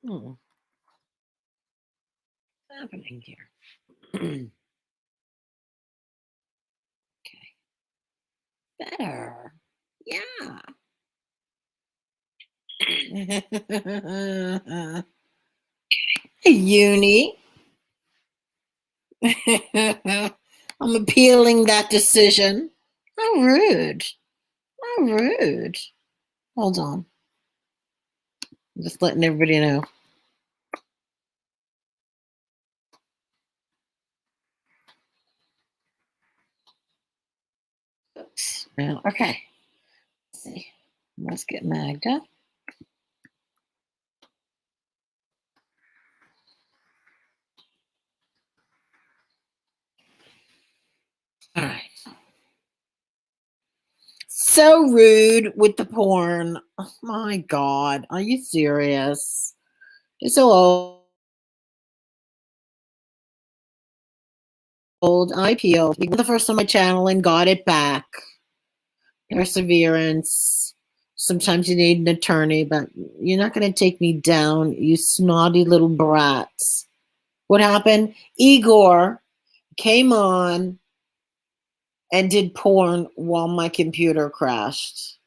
What's happening here? Okay. Better. Yeah. Uni. I'm appealing that decision. How rude. How rude. Hold on. I'm just letting everybody know. Oops. Well, okay. Let's see. Let's get Magda. All right. So rude with the porn. Oh my God. Are you serious? It's so old. I peeled the first on my channel and got it back. Perseverance. Sometimes you need an attorney, but you're not going to take me down, you snotty little brats. What happened? Igor came on and did porn while my computer crashed.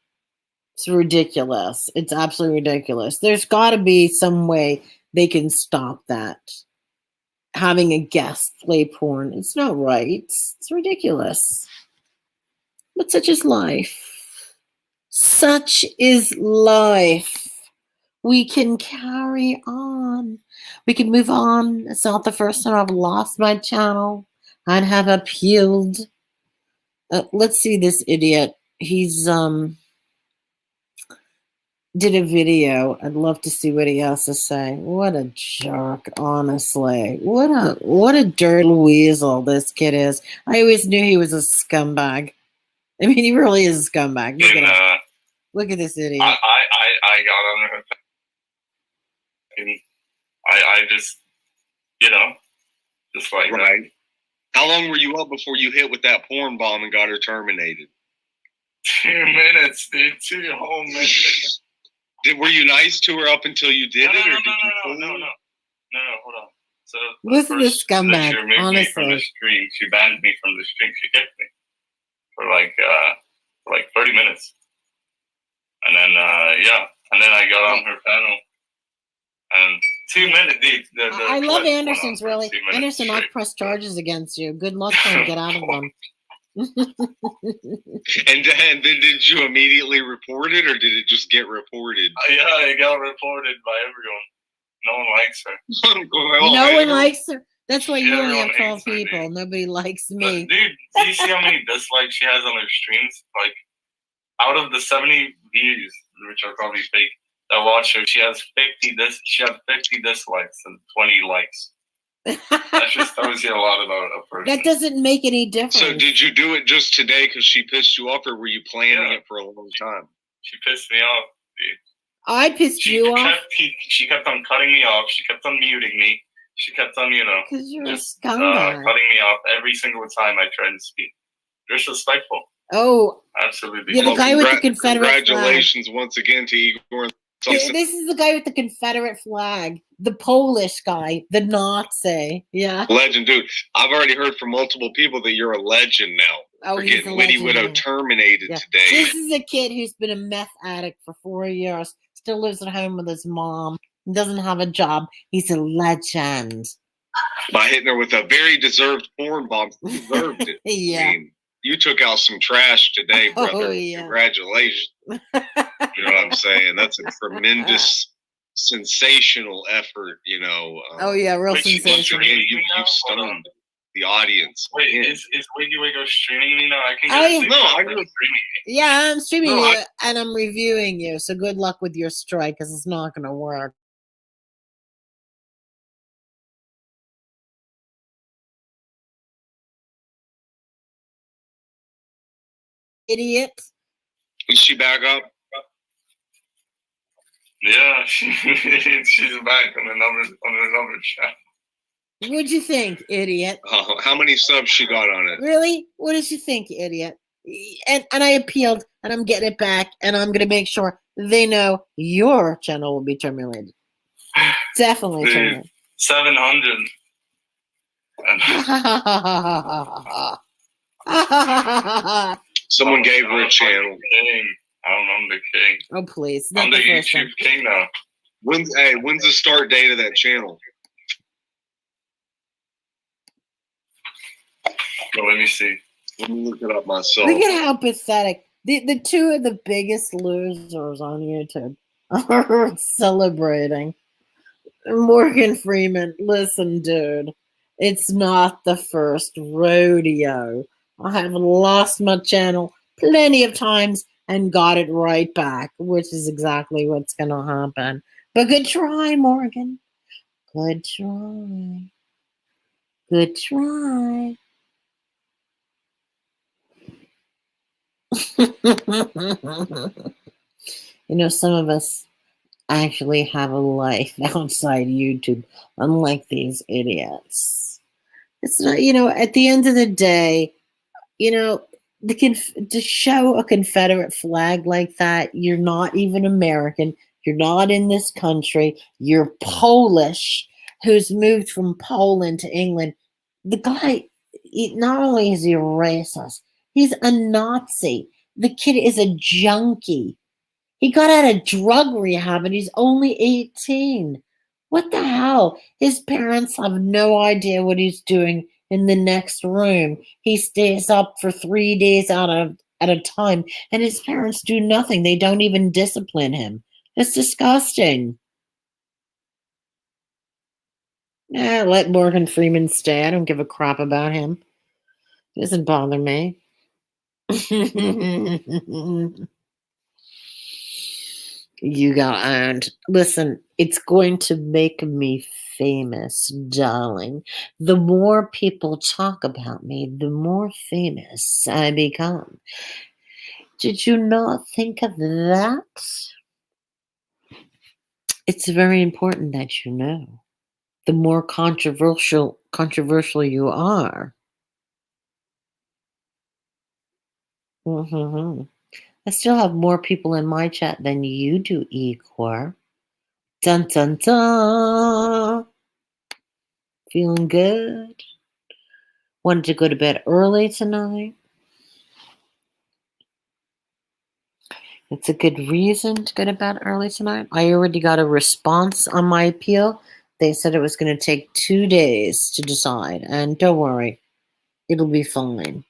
It's ridiculous. It's absolutely ridiculous. There's got to be some way they can stop that. Having a guest play porn, it's not right. It's ridiculous. But such is life. Such is life. We can carry on. We can move on. It's not the first time I've lost my channel. I'd have appealed. Let's see this idiot. He's did a video. I'd love to see what he has to say. What a jerk, honestly. What a dirty weasel this kid is. I always knew he was a scumbag. I mean, he really is a scumbag. Look at this idiot. I got on her. And I just, just like right. That. How long were you up before you hit with that porn bomb and got her terminated? 2 minutes, dude. 2 whole minutes. Were you nice to her up until you did it? No, hold on. So this is a scumbag, she removed honestly. Me from the stream. She banned me from the stream. She kicked me for like 30 minutes. And then, and then I got on her panel. And 2 minutes, dude. I love Anderson's, really. Anderson, I've pressed charges against you. Good luck trying to get out of them. And then did you immediately report it, or did it just get reported? Yeah, it got reported by everyone. No one likes her. No one likes her. That's why you only have 12 people. Her, nobody likes me. But, dude, do you see how many dislikes she has on her streams? Like, out of the 70 views, which are probably fake, that watch her, she has 50 dislikes and 20 likes. That just tells you a lot about a person. That doesn't make any difference. So did you do it just today because she pissed you off, or were you planning it for a long time? She pissed me off, dude. I pissed you off? She kept on cutting me off. She kept on muting me. She kept on, because you're just a scumbag. Cutting me off every single time I tried to speak. Disrespectful. Oh. Absolutely. You're the guy with the Confederate Congratulations flag. Once again to Igor. This is the guy with the Confederate flag, the Polish guy, the Nazi. Yeah. Legend, dude. I've already heard from multiple people that you're a legend now. Oh, he's getting Witty Widow terminated today. This is a kid who's been a meth addict for 4 years, still lives at home with his mom, doesn't have a job. He's a legend. By hitting her with a very deserved porn bomb, deserved it. Yeah. I mean, you took out some trash today, brother. Oh, yeah. Congratulations. You know what I'm saying? That's a tremendous, sensational effort, oh, yeah, real sensational. Once again, you've stunned the audience. Wait, is Wiggy Wiggo streaming me now? I can streaming me. Yeah, I'm streaming you, and I'm reviewing you, so good luck with your strike, because it's not going to work. Idiot. Is she back up? Yeah, she's back on another chat. What'd you think, idiot? How many subs she got on it? Really? What did you think, idiot? And I appealed, and I'm getting it back, and I'm going to make sure they know your channel will be terminated. Definitely Dude, turn it. 700. Someone gave her a channel. King. I'm the king. Oh, please. Not I'm the the first YouTube time. king now. When's the start date of that channel? Well, let me see. Let me look it up myself. Look at how pathetic. The two of the biggest losers on YouTube are celebrating. Morgan Freeman, listen, dude. It's not the first rodeo. I have lost my channel plenty of times and got it right back, which is exactly what's going to happen. But good try, Morgan. Good try. Good try. You know, some of us actually have a life outside YouTube, unlike these idiots. It's not, you know, at the end of the day, you know, to show a Confederate flag like that, you're not even American. You're not in this country. You're Polish, who's moved from Poland to England. The guy, not only is he a racist, he's a Nazi. The kid is a junkie. He got out of drug rehab and he's only 18. What the hell? His parents have no idea what he's doing in the next room. He stays up for 3 days at a time, and his parents do nothing. They don't even discipline him. It's disgusting. Let Morgan Freeman stay. I don't give a crap about him. It doesn't bother me. You got owned. Listen, it's going to make me famous, darling. The more people talk about me, the more famous I become. Did you not think of that? It's very important that you know. The more controversial you are. Mm-hmm. I still have more people in my chat than you do, Igor. Dun dun dun. Feeling good. Wanted to go to bed early tonight. It's a good reason to go to bed early tonight. I already got a response on my appeal. They said it was going to take 2 days to decide. And don't worry, it'll be fine.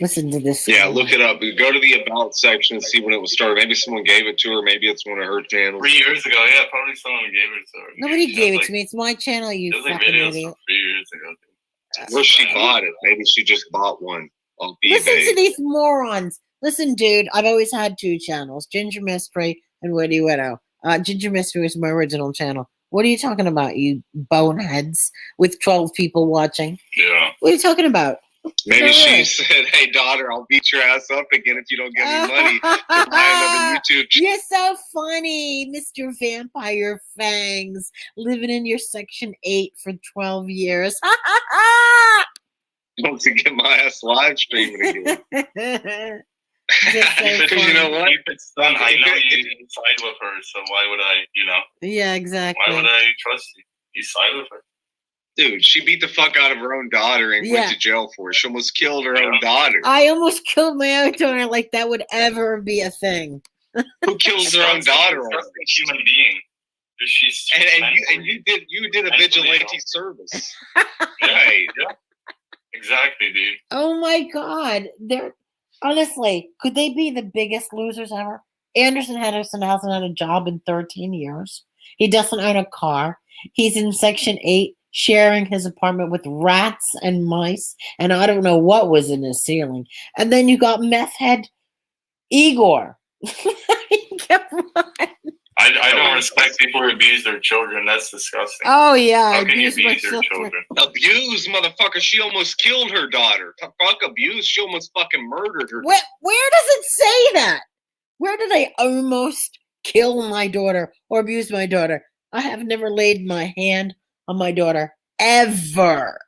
Listen to this. Yeah, look it up. Go to the About section and see when it was started. Maybe someone gave it to her. Maybe it's one of her channels. 3 years ago, yeah, probably someone gave it to her. Nobody gave it to me. It's my channel, you fucking fucking videos idiot. 3 years ago. Well, she bought it. Maybe she just bought one on eBay. Listen to these morons. Listen, dude, I've always had 2 channels, Ginger Mystery and Witty Widow. Ginger Mystery was my original channel. What are you talking about, you boneheads with 12 people watching? Yeah. What are you talking about? Maybe she said, "Hey, daughter, I'll beat your ass up again if you don't give me money to buy another YouTube channel." You're so funny, Mr. Vampire Fangs, living in your Section 8 for 12 years. Want to get my ass live streaming again. Because you know what? Keep it done. I know you side with her, so why would I, Yeah, exactly. why would I trust you? You side with her. Dude, she beat the fuck out of her own daughter and went to jail for it. She almost killed her own daughter. I almost killed my own daughter, like that would ever be a thing. Who kills their own daughter? Human being. She's and you did a vigilante service. Right. Yeah. Exactly, dude. Oh my God. Honestly, could they be the biggest losers ever? Anderson Henderson hasn't had a job in 13 years. He doesn't own a car. He's in Section 8, sharing his apartment with rats and mice, and I don't know what was in his ceiling. And then you got meth head Igor. Come on. I don't respect people who abuse their children. That's disgusting. Oh yeah, how can you abuse your children? Abuse, motherfucker. She almost killed her daughter. Fuck abuse. She almost fucking murdered her. Where does it say that? Where did I almost kill my daughter or abuse my daughter? I have never laid my hand on my daughter ever.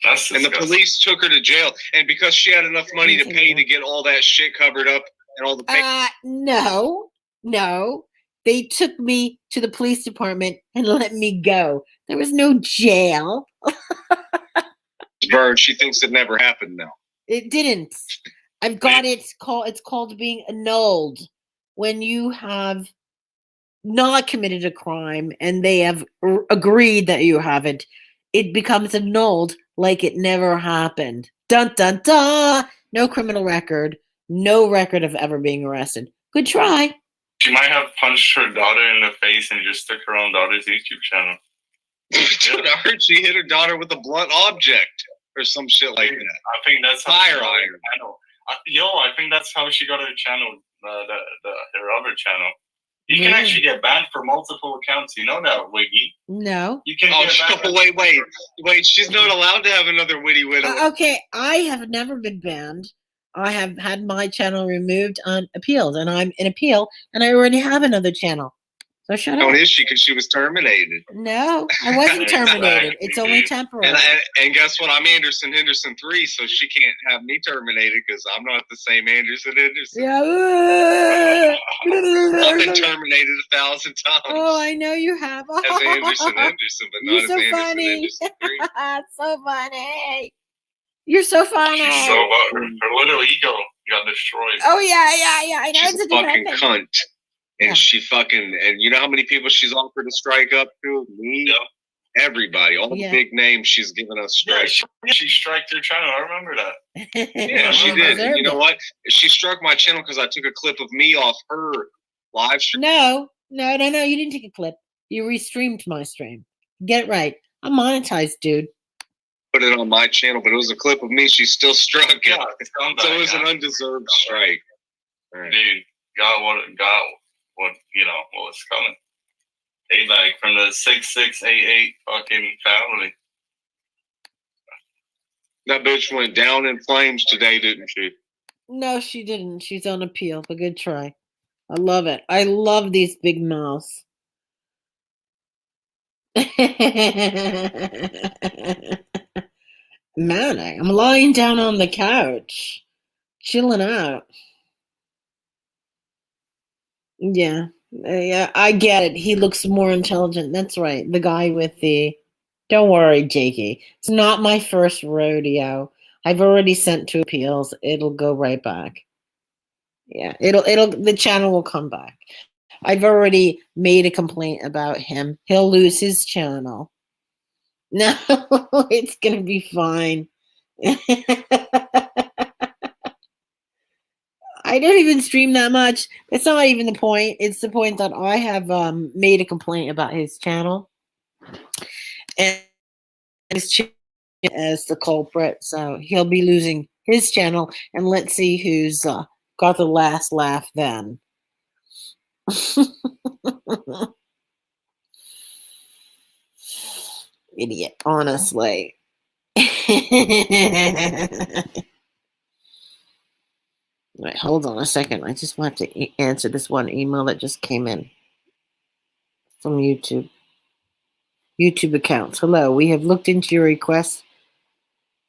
That's and the police took her to jail, and because she had enough money to pay to get all that shit covered up and all the no. They took me to the police department and let me go. There was no jail. Vern, she thinks it never happened now. It didn't. I've got it. It's called being annulled. When you have not committed a crime and they have agreed that you haven't, it becomes annulled like it never happened. Dun dun dun! No criminal record. No record of ever being arrested. Good try. She might have punched her daughter in the face and just took her own daughter's YouTube channel. Dude, I heard she hit her daughter with a blunt object or some shit like that. I think that's how Fire she got iron. her channel. I think that's how she got her channel, her other channel. You can actually get banned for multiple accounts. You know that, Wiggy? No. You can get banned. Wait. She's not allowed to have another witty widow. Okay, I have never been banned. I have had my channel removed on appeals, and I'm in appeal, and I already have another channel. So shut up. How is she? Because she was terminated. No, I wasn't terminated. Exactly. It's only temporary. And guess what? I'm Anderson Henderson 3, so she can't have me terminated because I'm not the same Anderson Henderson. Yeah. I've been terminated 1,000 times. Oh, I know you have. As Anderson Henderson, but not You're as so Anderson funny. Henderson 3. So funny. You're so funny. She's so her little ego got destroyed. Oh yeah. I know She's it's a fucking different thing. cunt. And Yeah. she fucking, and you know how many people she's offered to strike up to? Me? Yeah. Everybody. All the big names she's given us Yeah, strike. she striked her channel. I remember that. Yeah, she did. And you know what? She struck my channel because I took a clip of me off her live stream. No. You didn't take a clip. You restreamed my stream. Get it right. I'm monetized, dude. Put it on my channel, but it was a clip of me. She still struck it. Yeah, So it was an undeserved strike. All right. Dude, got what what was coming. Payback from the 6688 fucking family. That bitch went down in flames today, didn't she? No, she didn't. She's on appeal, but good try. I love it. I love these big mouths. Man, I'm lying down on the couch, chilling out. Yeah, I get it. He looks more intelligent. That's right. The guy with the. Don't worry, Jakey. It's not my first rodeo. I've already sent 2 appeals. It'll go right back. Yeah, the channel will come back. I've already made a complaint about him. He'll lose his channel. No, it's gonna be fine. I don't even stream that much. It's not even the point. It's the point that I have made a complaint about his channel, and his channel as the culprit. So he'll be losing his channel, and let's see who's got the last laugh then. Idiot, honestly. Right, hold on a second. I just want to answer this one email that just came in from YouTube. YouTube accounts. Hello, we have looked into your request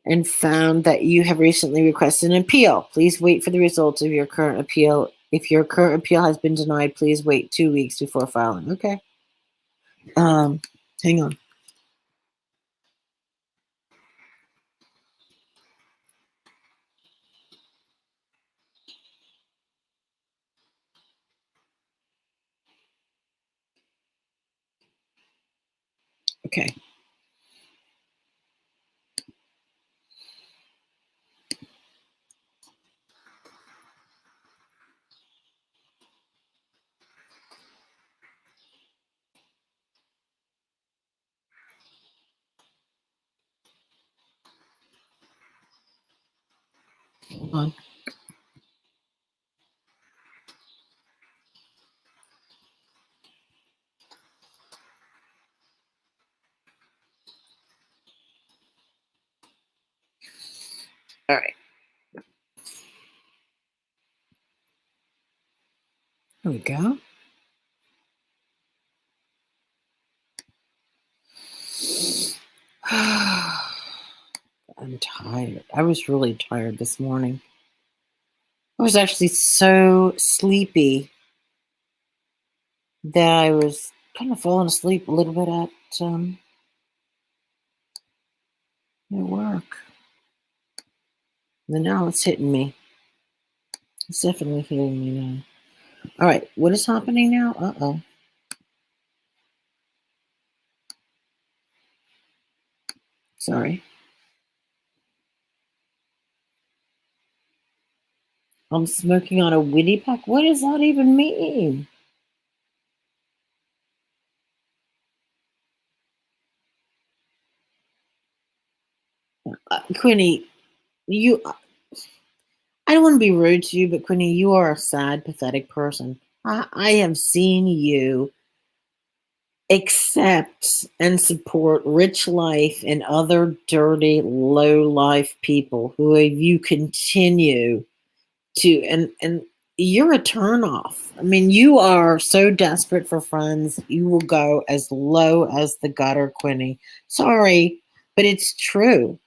and found that you have recently requested an appeal. Please wait for the results of your current appeal. If your current appeal has been denied, please wait 2 weeks before filing. Okay. Hang on. Okay. Hold on. All right. There we go. I'm tired. I was really tired this morning. I was actually so sleepy. that I was kind of falling asleep a little bit at work. And now it's hitting me. It's definitely hitting me now. All right, what is happening now? Uh-oh. Sorry. I'm smoking on a Witty Pack. What does that even mean? Quinny, I don't want to be rude to you, but Quinny, you are a sad, pathetic person. I have seen you accept and support Rich Life and other dirty, low life people who you continue to, and you're a turnoff. I mean, you are so desperate for friends, you will go as low as the gutter, Quinny. Sorry, but it's true.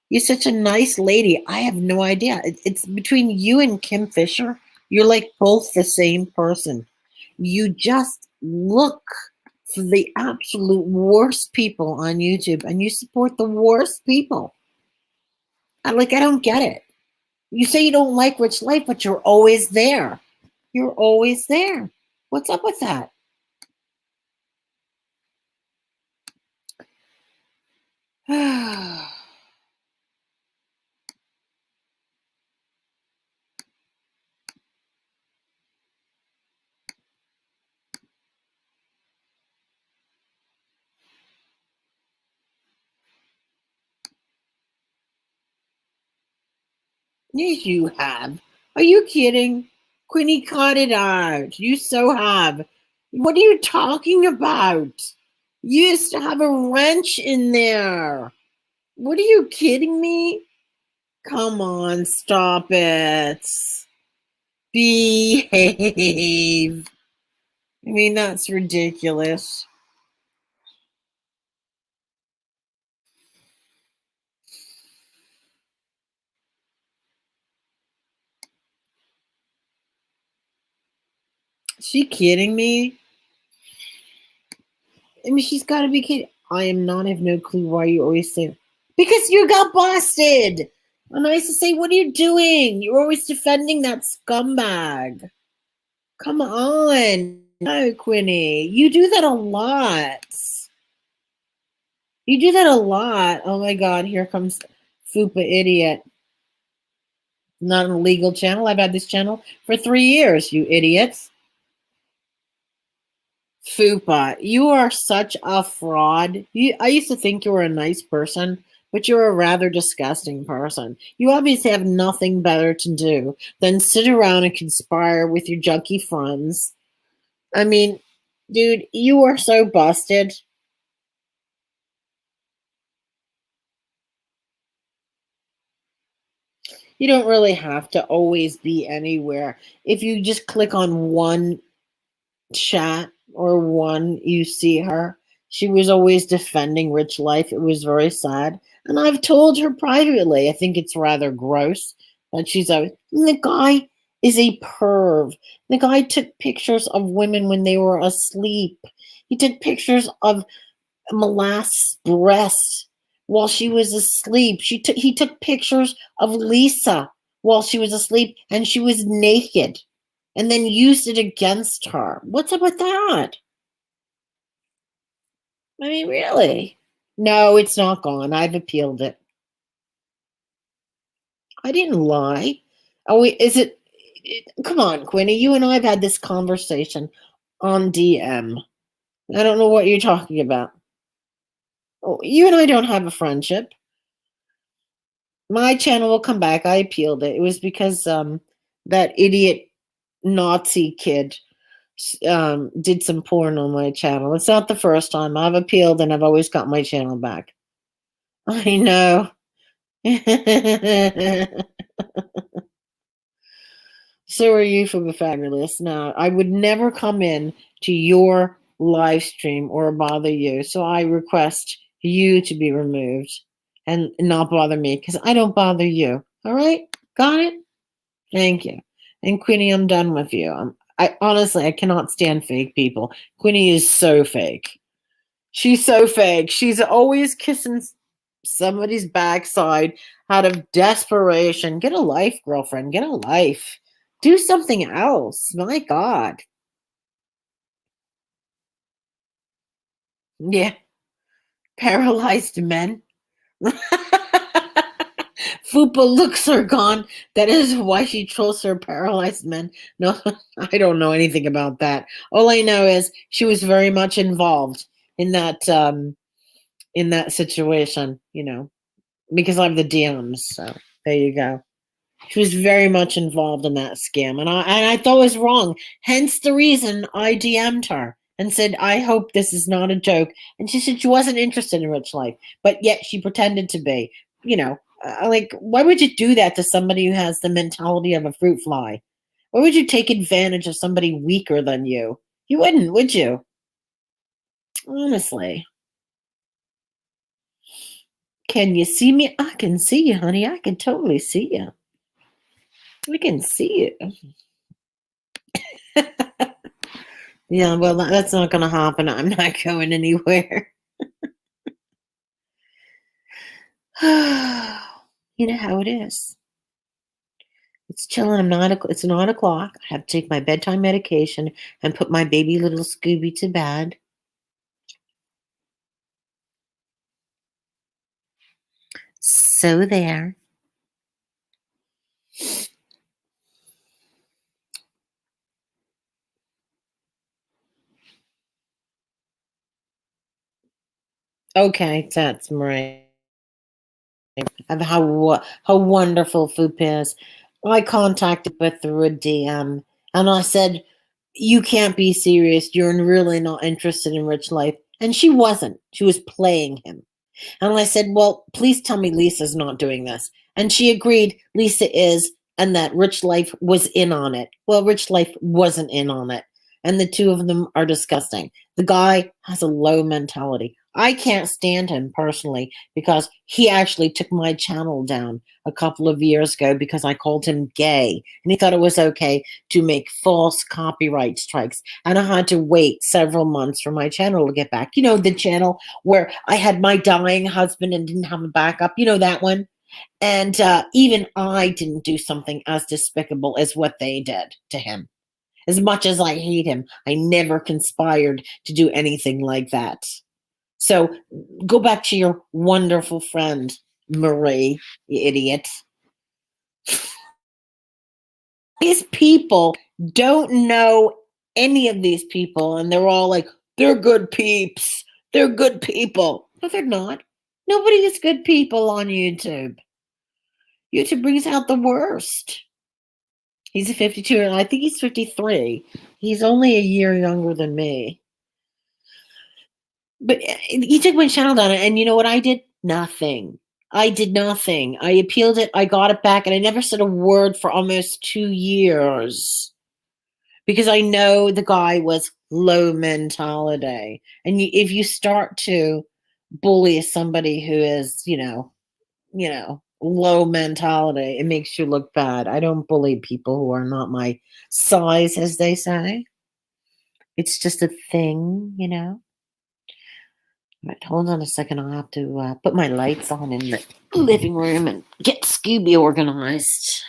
You're such a nice lady. I have no idea. It's between you and Kim Fisher. You're like both the same person. You just look for the absolute worst people on YouTube and you support the worst people. I don't get it. You say you don't like Rich Life, but you're always there. You're always there. What's up with that? Yes, you have. Are you kidding? Quinny, cut it out. You so have. What are you talking about? You used to have a wrench in there. What are you kidding me? Come on, stop it. Behave. I mean, that's ridiculous. Is she kidding me? I mean, she's got to be kidding. I am not. I have no clue why you always say, because you got busted. And I used to say, what are you doing? You're always defending that scumbag. Come on. No, Quinny. You do that a lot. You do that a lot. Oh my God, here comes Fupa Idiot. Not an illegal channel. I've had this channel for 3 years, you idiots. Fupa, you are such a fraud. I used to think you were a nice person, but you're a rather disgusting person. You obviously have nothing better to do than sit around and conspire with your junkie friends. I mean, dude, you are so busted. You don't really have to always be anywhere. If you just click on one chat or one, you see her. She was always defending Rich Life. It was very sad. And I've told her privately, I think it's rather gross that she's always, the guy is a perv. The guy took pictures of women when they were asleep. He took pictures of Molasses' breasts while she was asleep. He took pictures of Lisa while she was asleep and she was naked, and then used it against her. What's up with that? I mean, really? No, it's not gone. I've appealed it. I didn't lie. Oh, wait, come on, Quinny. You and I have had this conversation on DM. I don't know what you're talking about. Oh, you and I don't have a friendship. My channel will come back. I appealed it. It was because that idiot Nazi kid did some porn on my channel. It's not the first time. I've appealed and I've always got my channel back. I know. So are you from the Fabulous. Now, I would never come in to your live stream or bother you. So I request you to be removed and not bother me because I don't bother you. All right? Got it? Thank you. And Queenie, I'm done with you. I honestly, I cannot stand fake people. Quinny is so fake. She's so fake. She's always kissing somebody's backside out of desperation. Get a life, girlfriend. Get a life. Do something else. My God. Yeah. Paralyzed men. Fupa looks are gone. That is why she chose her paralyzed men. No, I don't know anything about that. All I know is she was very much involved in that situation, because I have the DMs. So there you go. She was very much involved in that scam, and I thought it was wrong. Hence the reason I DM'd her and said, I hope this is not a joke. And she said she wasn't interested in rich life, but yet she pretended to be. Like, why would you do that to somebody who has the mentality of a fruit fly? Why would you take advantage of somebody weaker than you? You wouldn't, would you? Honestly. Can you see me? I can see you, honey. I can totally see you. We can see you. Yeah, well, that's not going to happen. I'm not going anywhere. You know how it is. It's chilling. It's 9 o'clock. I have to take my bedtime medication and put my baby little Scooby to bed. So there. Okay, that's right. Of how wonderful Foop is. I contacted her through a DM, and I said, "You can't be serious. You're really not interested in rich life." And she wasn't. She was playing him. And I said, "Well, please tell me Lisa's not doing this." And she agreed Lisa is, and that Rich Life was in on it. Well, Rich Life wasn't in on it. And the two of them are disgusting. The guy has a low mentality. I can't stand him personally because he actually took my channel down a couple of years ago because I called him gay. And he thought it was okay to make false copyright strikes. And I had to wait several months for my channel to get back. The channel where I had my dying husband and didn't have a backup. That one? And even I didn't do something as despicable as what they did to him. As much as I hate him, I never conspired to do anything like that. So go back to your wonderful friend, Marie, you idiot. These people don't know any of these people, and they're all like, they're good peeps. They're good people. No, they're not. Nobody is good people on YouTube. YouTube brings out the worst. He's a 52, and I think he's 53. He's only a year younger than me. But he took my channel down, and you know what I did? Nothing. I did nothing. I appealed it. I got it back, and I never said a word for almost 2 years. Because I know the guy was low mentality. And if you start to bully somebody who is, low mentality, it makes you look bad. I don't bully people who are not my size, as they say. It's just a thing, Right, hold on a second. I'll have to put my lights on in the living room and get Scooby organized.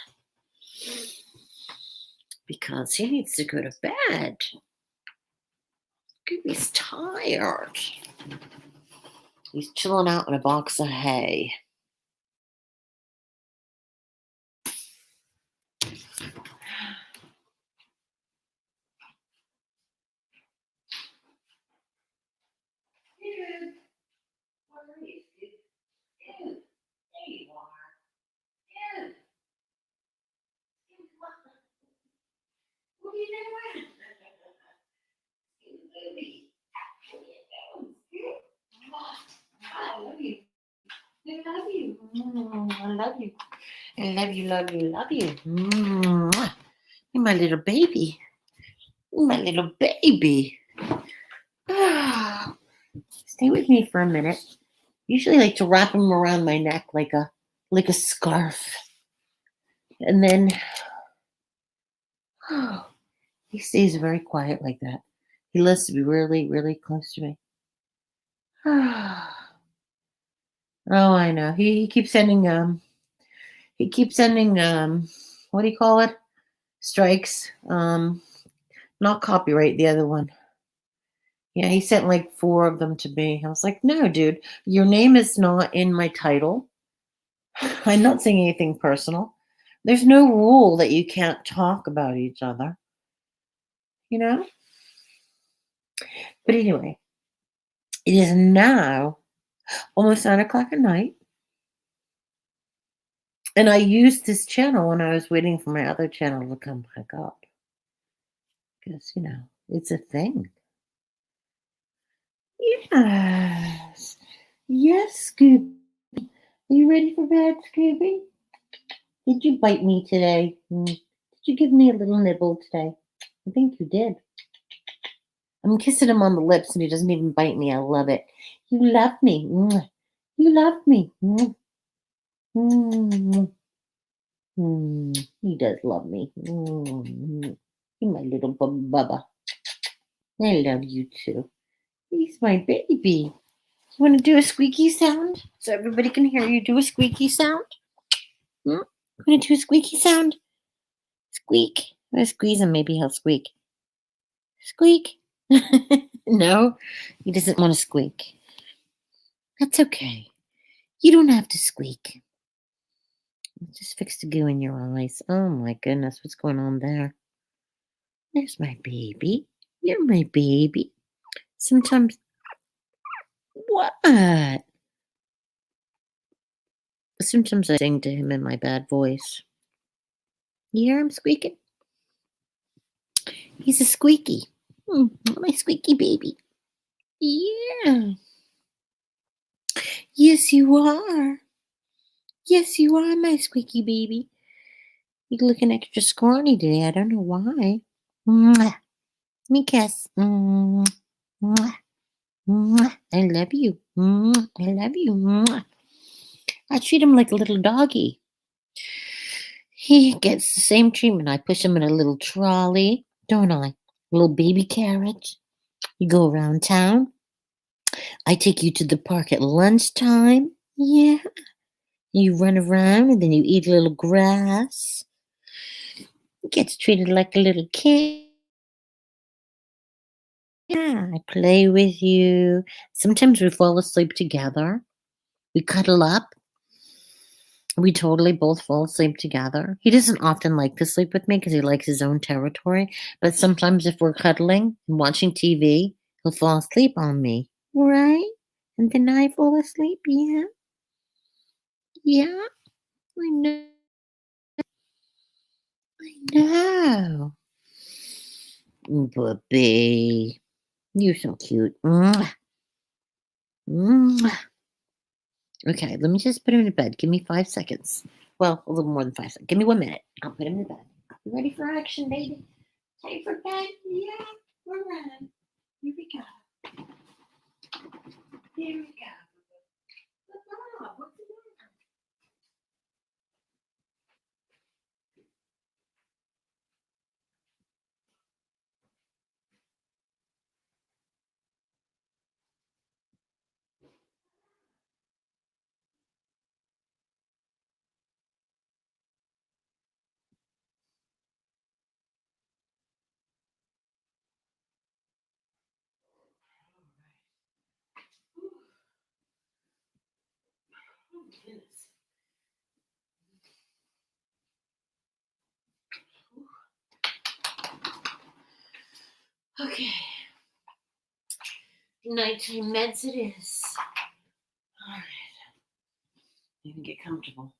Because he needs to go to bed. Scooby's tired. He's chilling out in a box of hay. Dude, where are you, dude? Dude, there you are. Dude. What are you doing? Baby. What are you doing? I love you. I love you. I love you. I love you, love you, love you. You're my little baby. You're my little baby. Stay with me for a minute. Usually like to wrap them around my neck like a scarf. And then He stays very quiet like that. He loves to be really, really close to me. Oh, I know. He keeps sending what do you call it? Strikes. Not copyright, the other one. Yeah, he sent like 4 of them to me. I was like, no, dude, your name is not in my title. I'm not saying anything personal. There's no rule that you can't talk about each other, you know? But anyway, it is now almost 9 o'clock at night. And I used this channel when I was waiting for my other channel to come back up. Because, it's a thing. Yes. Yes, Scooby. Are you ready for bed, Scooby? Did you bite me today? Did you give me a little nibble today? I think you did. I'm kissing him on the lips and he doesn't even bite me. I love it. You love me. You love me. He does love me. He's my little bubba. I love you too. He's my baby. You want to do a squeaky sound so everybody can hear you do a squeaky sound? You want to do a squeaky sound? Squeak. I'm going to squeeze him. Maybe he'll squeak. Squeak. No, he doesn't want to squeak. That's okay. You don't have to squeak. Just fix the goo in your eyes. Oh my goodness, what's going on there? There's my baby. You're my baby. Sometimes. What? Sometimes I sing to him in my bad voice. You hear him squeaking? He's a squeaky. My squeaky baby. Yeah. Yes, you are. Yes, you are, my squeaky baby. You're looking extra scrawny today. I don't know why. Mwah. Let me kiss. Mwah. Mwah. I love you. Mwah. I love you. Mwah. I treat him like a little doggy. He gets the same treatment. I push him in a little trolley, don't I? A little baby carriage. You go around town. I take you to the park at lunchtime. Yeah. You run around and then you eat a little grass. He gets treated like a little kid. Yeah, I play with you. Sometimes we fall asleep together. We cuddle up. We totally both fall asleep together. He doesn't often like to sleep with me because he likes his own territory. But sometimes if we're cuddling and watching TV, he'll fall asleep on me. Right? And then I fall asleep. Yeah. Yeah. I know. I know. Puppy. You're so cute. Mwah. Mwah. Okay, let me just put him to bed. Give me 5 seconds. Well, a little more than 5 seconds. Give me 1 minute. I'll put him to bed. You ready for action, baby? Time for bed? Yeah, we're running. Here we go. Here we go. What's going on? What's going on? Oh, goodness. Okay. Nighttime meds it is. All right. You can get comfortable.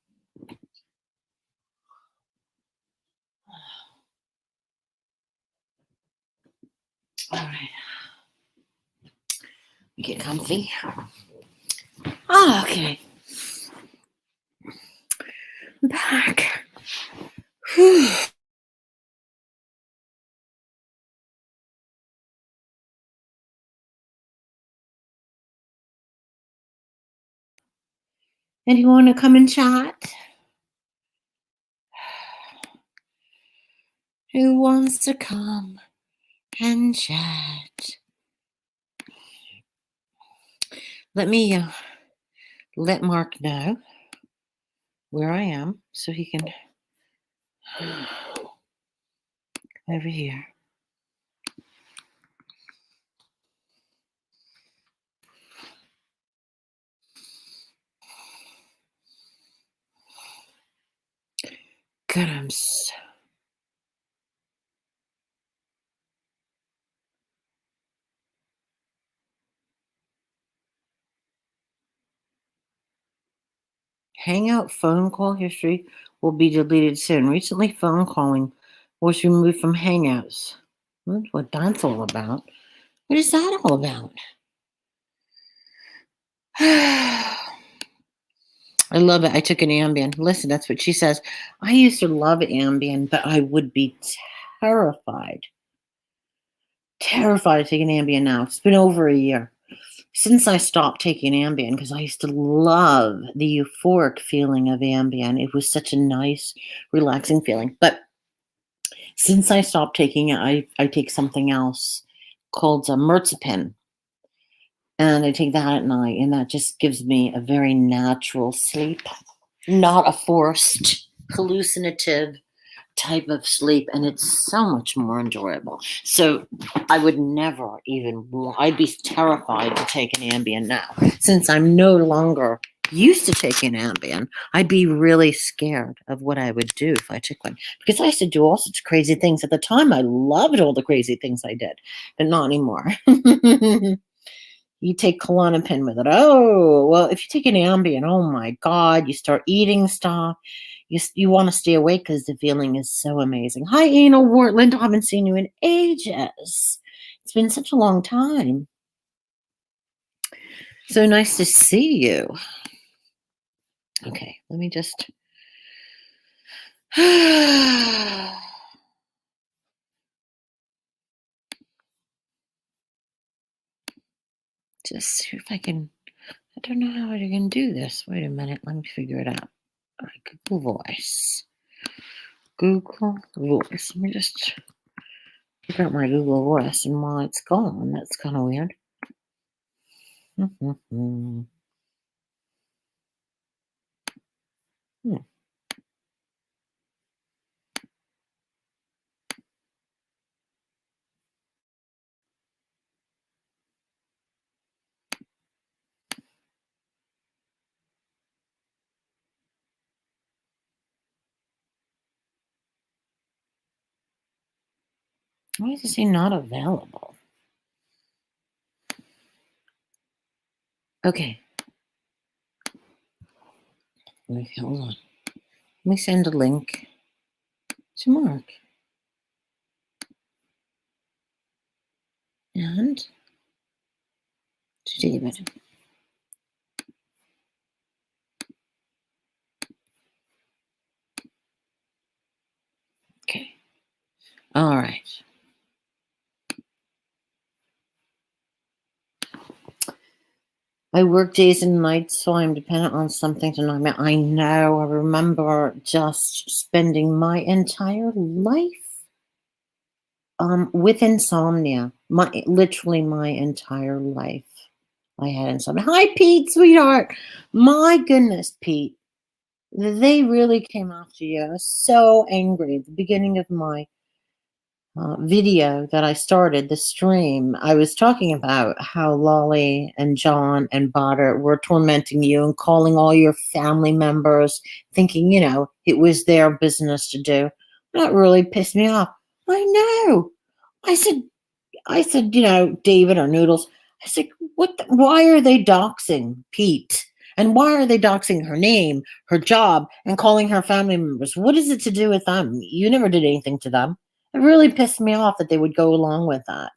All right. You get comfy. Oh, okay. I'm back. Whew. Anyone want to come and chat? Who wants to come and chat? Let me let Mark know where I am so he can over here. Goodums. Hangout phone call history will be deleted soon. Recently, phone calling was removed from Hangouts. That's what that's all about. What is that all about? I love it. I took an Ambien. Listen, that's what she says. I used to love Ambien, but I would be terrified to take an Ambien now. It's been over a year since I stopped taking Ambien because I used to love the euphoric feeling of Ambien. It was such a nice, relaxing feeling. But since I stopped taking it, I take something else called Mirtazapine. And I take that at night, and that just gives me a very natural sleep, not a forced, hallucinative type of sleep, and it's so much more enjoyable. So I would never even, I'd be terrified to take an Ambien now. Since I'm no longer used to taking Ambien, I'd be really scared of what I would do if I took one. Because I used to do all sorts of crazy things. At the time, I loved all the crazy things I did, but not anymore. You take Klonopin with it. Oh, well, if you take an Ambien, oh my God, you start eating stuff. You want to stay awake because the feeling is so amazing. Hi, Anal Wart. Linda, I haven't seen you in ages. It's been such a long time. So nice to see you. Okay, let me just... just see if I can... I don't know how I can do this. Wait a minute. Let me figure it out. All right, Google Voice. Google Voice. Let me just figure out my Google Voice and why it's gone. That's kind of weird. Why is he not available? Okay. Hold on. Let me send a link to Mark. And to David. Okay. All right. I work days and nights, so I'm dependent on something to knock me out. I know. I remember just spending my entire life with insomnia. Literally my entire life. I had insomnia. Hi, Pete, sweetheart. My goodness, Pete. They really came after you. I was so angry. At the beginning of my video that I started, the stream, I was talking about how Lolly and John and Botter were tormenting you and calling all your family members, thinking, it was their business to do. That really pissed me off. I know. I said, David or Noodles, I said, why are they doxing Pete? And why are they doxing her name, her job, and calling her family members? What is it to do with them? You never did anything to them. It really pissed me off that they would go along with that.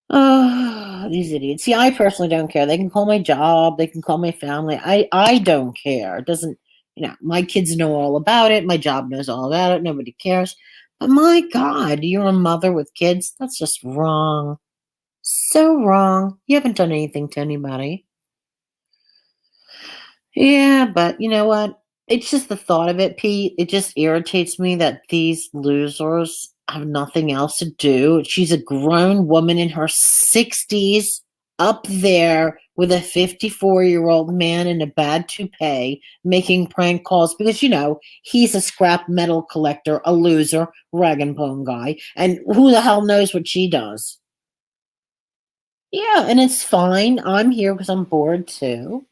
Oh, these idiots. See, I personally don't care. They can call my job. They can call my family. I don't care. It doesn't, my kids know all about it. My job knows all about it. Nobody cares. But my God, you're a mother with kids. That's just wrong. So wrong. You haven't done anything to anybody. Yeah, but you know what? It's just the thought of it, Pete. It just irritates me that these losers have nothing else to do. She's a grown woman in her 60s up there with a 54-year-old man in a bad toupee making prank calls because, he's a scrap metal collector, a loser, rag and bone guy. And who the hell knows what she does? Yeah, and it's fine. I'm here because I'm bored too.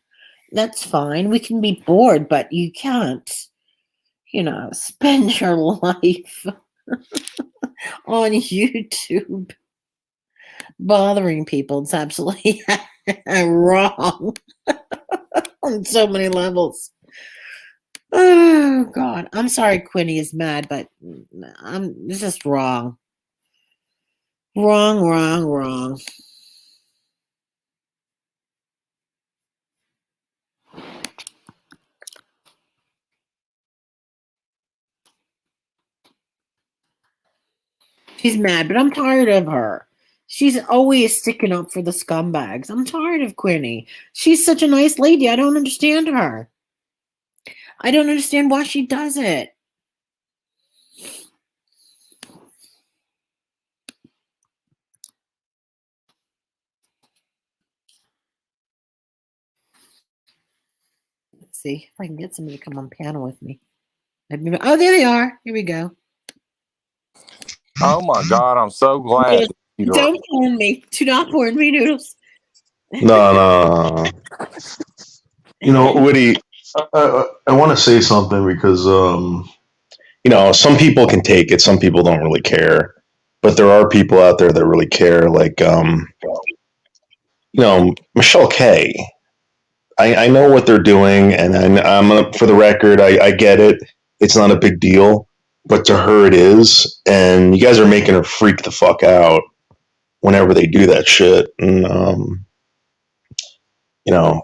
That's fine. We can be bored, but you can't, spend your life on YouTube bothering people. It's absolutely wrong on so many levels. Oh, God. I'm sorry Quinny is mad, but it's just wrong. Wrong. She's mad, but I'm tired of her. She's always sticking up for the scumbags. I'm tired of Quinny. She's such a nice lady. I don't understand her. I don't understand why she does it. Let's see if I can get somebody to come on panel with me. Oh, there they are. Here we go. Oh my God, I'm so glad. Don't porn me. Do not porn me, Noodles. No. Woody, I want to say something because, some people can take it. Some people don't really care. But there are people out there that really care. Like, Michelle K. I know what they're doing. And I'm for the record, I get it. It's not a big deal. But to her, it is. And you guys are making her freak the fuck out whenever they do that shit. And, you know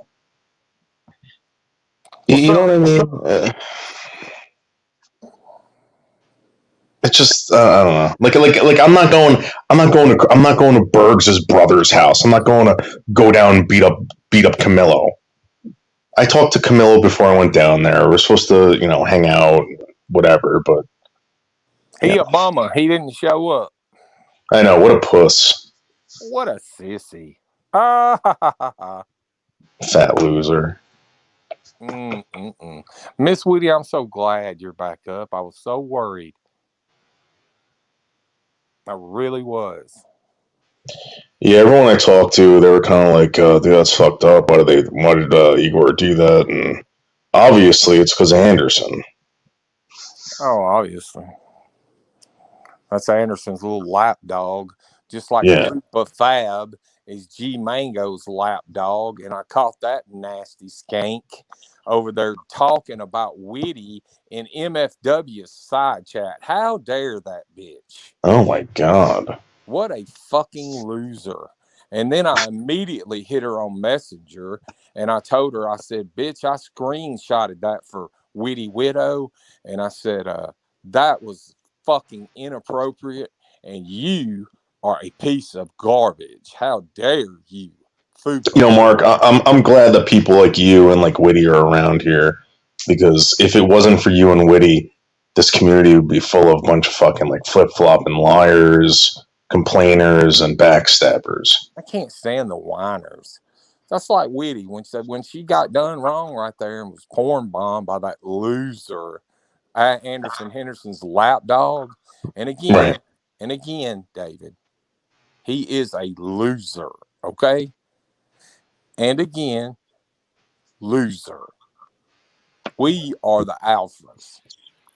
what I mean? It's just I don't know. Like I'm not going to Bergs' brother's house. I'm not going to go down and beat up Camilo. I talked to Camilo before I went down there. We're supposed to, hang out, whatever, but he a bummer. He didn't show up. I know, what a puss. What a sissy. Fat loser. Miss Woody, I'm so glad you're back up. I was so worried. I really was. Yeah, everyone I talked to, they were kind of like, dude, that's fucked up. Why did Igor do that? And obviously it's because of Anderson. Oh, obviously. That's Anderson's little lap dog. Just like Lupa Fab is G Mango's lap dog. And I caught that nasty skank over there talking about Witty in MFW's side chat. How dare that bitch? Oh my God. What a fucking loser. And then I immediately hit her on Messenger and I told her, I said, bitch, I screenshotted that for Witty Widow. And I said, that was fucking inappropriate and you are a piece of garbage. How dare you? Mark, I'm glad that people like you and like Witty are around here, because if it wasn't for you and Witty, this community would be full of a bunch of fucking like flip-flopping liars, complainers, and backstabbers. I can't stand the whiners. That's like Witty when she got done wrong right there and was porn bombed by that loser Anderson Henderson's lap dog. And again, David, he is a loser, okay? And again, loser. We are the alphas.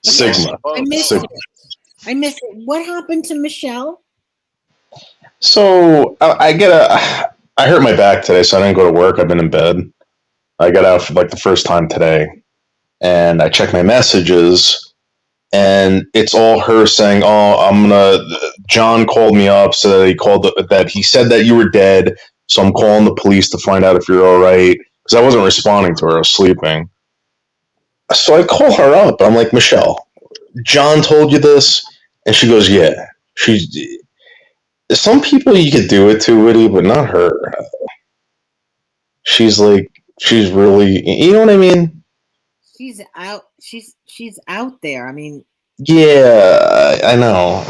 Sigma. I missed it. What happened to Michelle? So I hurt my back today, so I didn't go to work. I've been in bed. I got out for like the first time today, and I checked my messages, and it's all her saying, John called me up, so that he said that you were dead, so I'm calling the police to find out if you're all right, because I wasn't responding to her. I was sleeping. So I call her up. I'm like, Michelle, John told you this? And she goes, yeah. Some people you could do it to, Witty, but not her. She's really, you know what I mean? she's out. She's out there. I mean, Yeah, I know.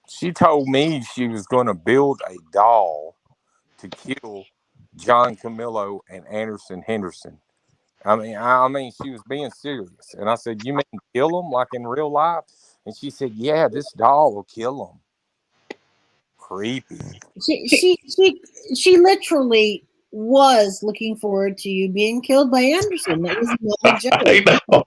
She told me she was going to build a doll to kill John Camillo and Anderson Henderson. I mean, she was being serious, and I said, "You mean kill them like in real life?" And she said, "Yeah, this doll will kill them." Creepy. she literally was looking forward to you being killed by Anderson. That was not a joke. I know.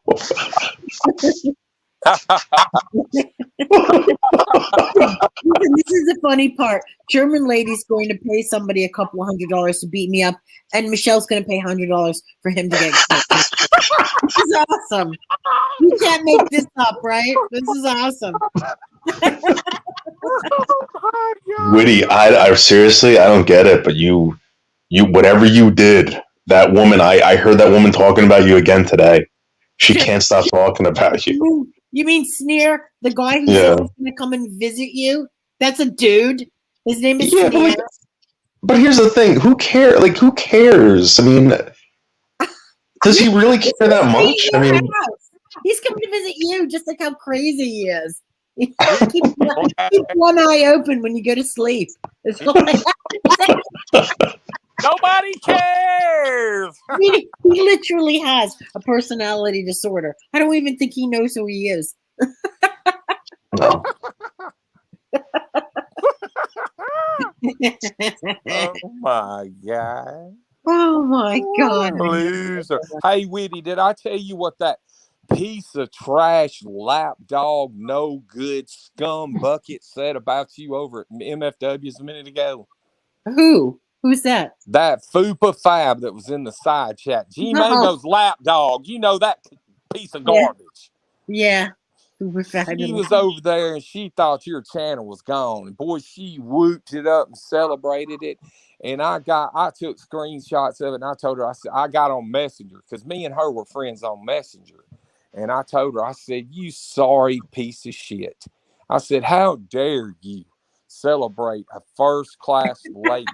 This is the funny part. German lady's going to pay somebody a couple $100 to beat me up, and Michelle's going to pay $100 for him to get killed. This is awesome. You can't make this up, right? This is awesome. Witty, I seriously, I don't get it, but you whatever you did, that woman, I heard that woman talking about you again today. She can't stop talking about you. You mean Sneer, the guy who's Yeah. going to come and visit you? That's a dude. His name is Yeah, Sneer. but here's the thing: who cares? Like, who cares? I mean, does he really care that much? I mean, He's coming to visit you, just like how crazy he is. Keep one eye open when you go to sleep. It's like, Nobody cares. he literally has a personality disorder. I don't even think he knows who he is. no. Oh my god. Oh my God. Loser. Hey, Witty, did I tell you what that piece of trash lapdog, no good scum bucket said about you over at MFW's a minute ago? Who? Who's that? That Fupa Fab that was in the side chat. G No. Mango's lapdog. You know that piece of Yeah. garbage. Yeah. She was over there and she thought your channel was gone. And boy, she whooped it up and celebrated it. And I took screenshots of it and I told her, I said, I got on Messenger because me and her were friends on Messenger. And I told her, I said, you sorry piece of shit. I said, how dare you celebrate a first-class lady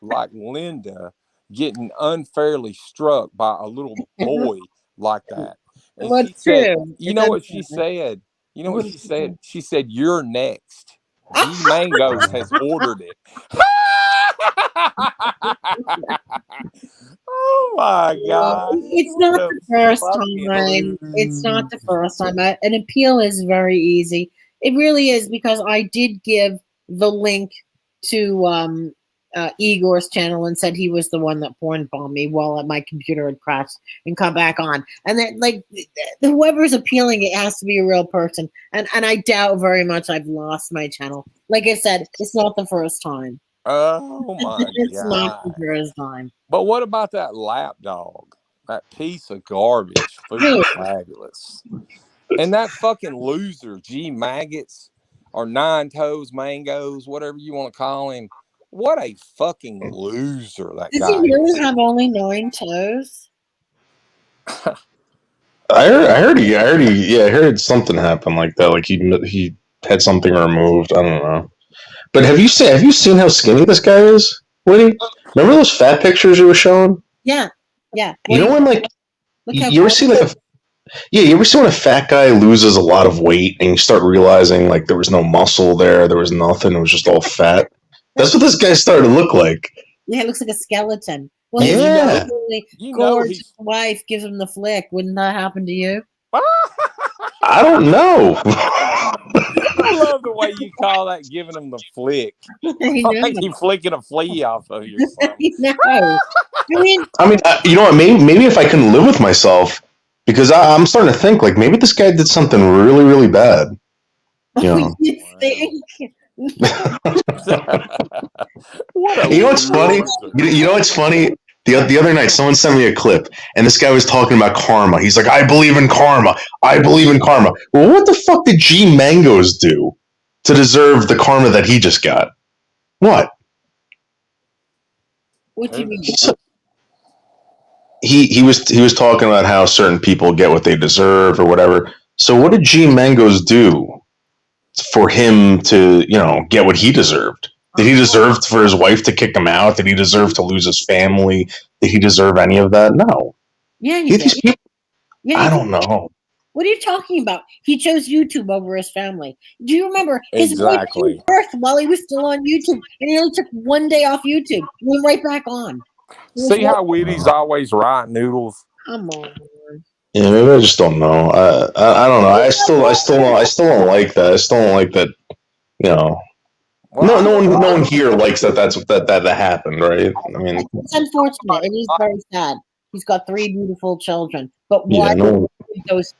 like Linda getting unfairly struck by a little boy like that? And Well, she said, true. you know what she said? You know what she said? She said, you're next. G Mangoes has ordered it. Oh my God. It's not the first time. It's not the first time. An appeal is very easy. It really is, because I did give the link to Igor's channel and said he was the one that porn bombed me while my computer had crashed and come back on. And then, like, whoever's appealing it has to be a real person. And I doubt very much I've lost my channel. Like I said, it's not the first time. Oh my It's God. not the first time. But what about that lapdog? That piece of garbage. Food fabulous. And that fucking loser, G Maggots, or Nine Toes Mangoes, whatever you want to call him. What a fucking loser that Does guy he really is. have only 9 toes? I heard something happen like that. Like he had something removed. I don't know. But have you seen how skinny this guy is? Woody? Remember those fat pictures you were showing? Yeah. Yeah. You know when, like, Look how you ever see like you ever see when a fat guy loses a lot of weight and you start realizing like there was no muscle there was nothing, it was just all fat? That's what this guy started to look like. Yeah, it looks like a skeleton. Well, Yeah. his really You know gorgeous he's wife gives him the flick. Wouldn't that happen to you? I don't know. I love the way you call that giving him the flick. I know. Like you flicking a flea off of you or something. I mean, You know what? Maybe if I can live with myself, because I'm starting to think like maybe this guy did something really, really bad. You know. you think? What a You know what's funny? loser. You know what's funny? The other night, someone sent me a clip, and this guy was talking about karma. He's like, I believe in karma. I believe in karma. Well, what the fuck did G Mangoes do to deserve the karma that he just got? What? What do you mean? He was talking about how certain people get what they deserve or whatever. So what did G Mangoes do for him to, get what he deserved? Did he deserve for his wife to kick him out? Did he deserve to lose his family? Did he deserve any of that? No. Yeah, you These did. people, Yeah, I don't know. what are you talking about? He chose YouTube over his family. Do you remember his wife Exactly. gave birth while he was still on YouTube, and he only took one day off YouTube? He went right back on. It was See how Whitty's always right, Noodles? come on. Yeah, maybe I just don't know. I don't know. I still don't like that. I still don't like that. You know, Well, no one here likes that. That happened, right? I mean, It's unfortunate. It is very sad. He's got 3 beautiful children, but yeah, why no. would those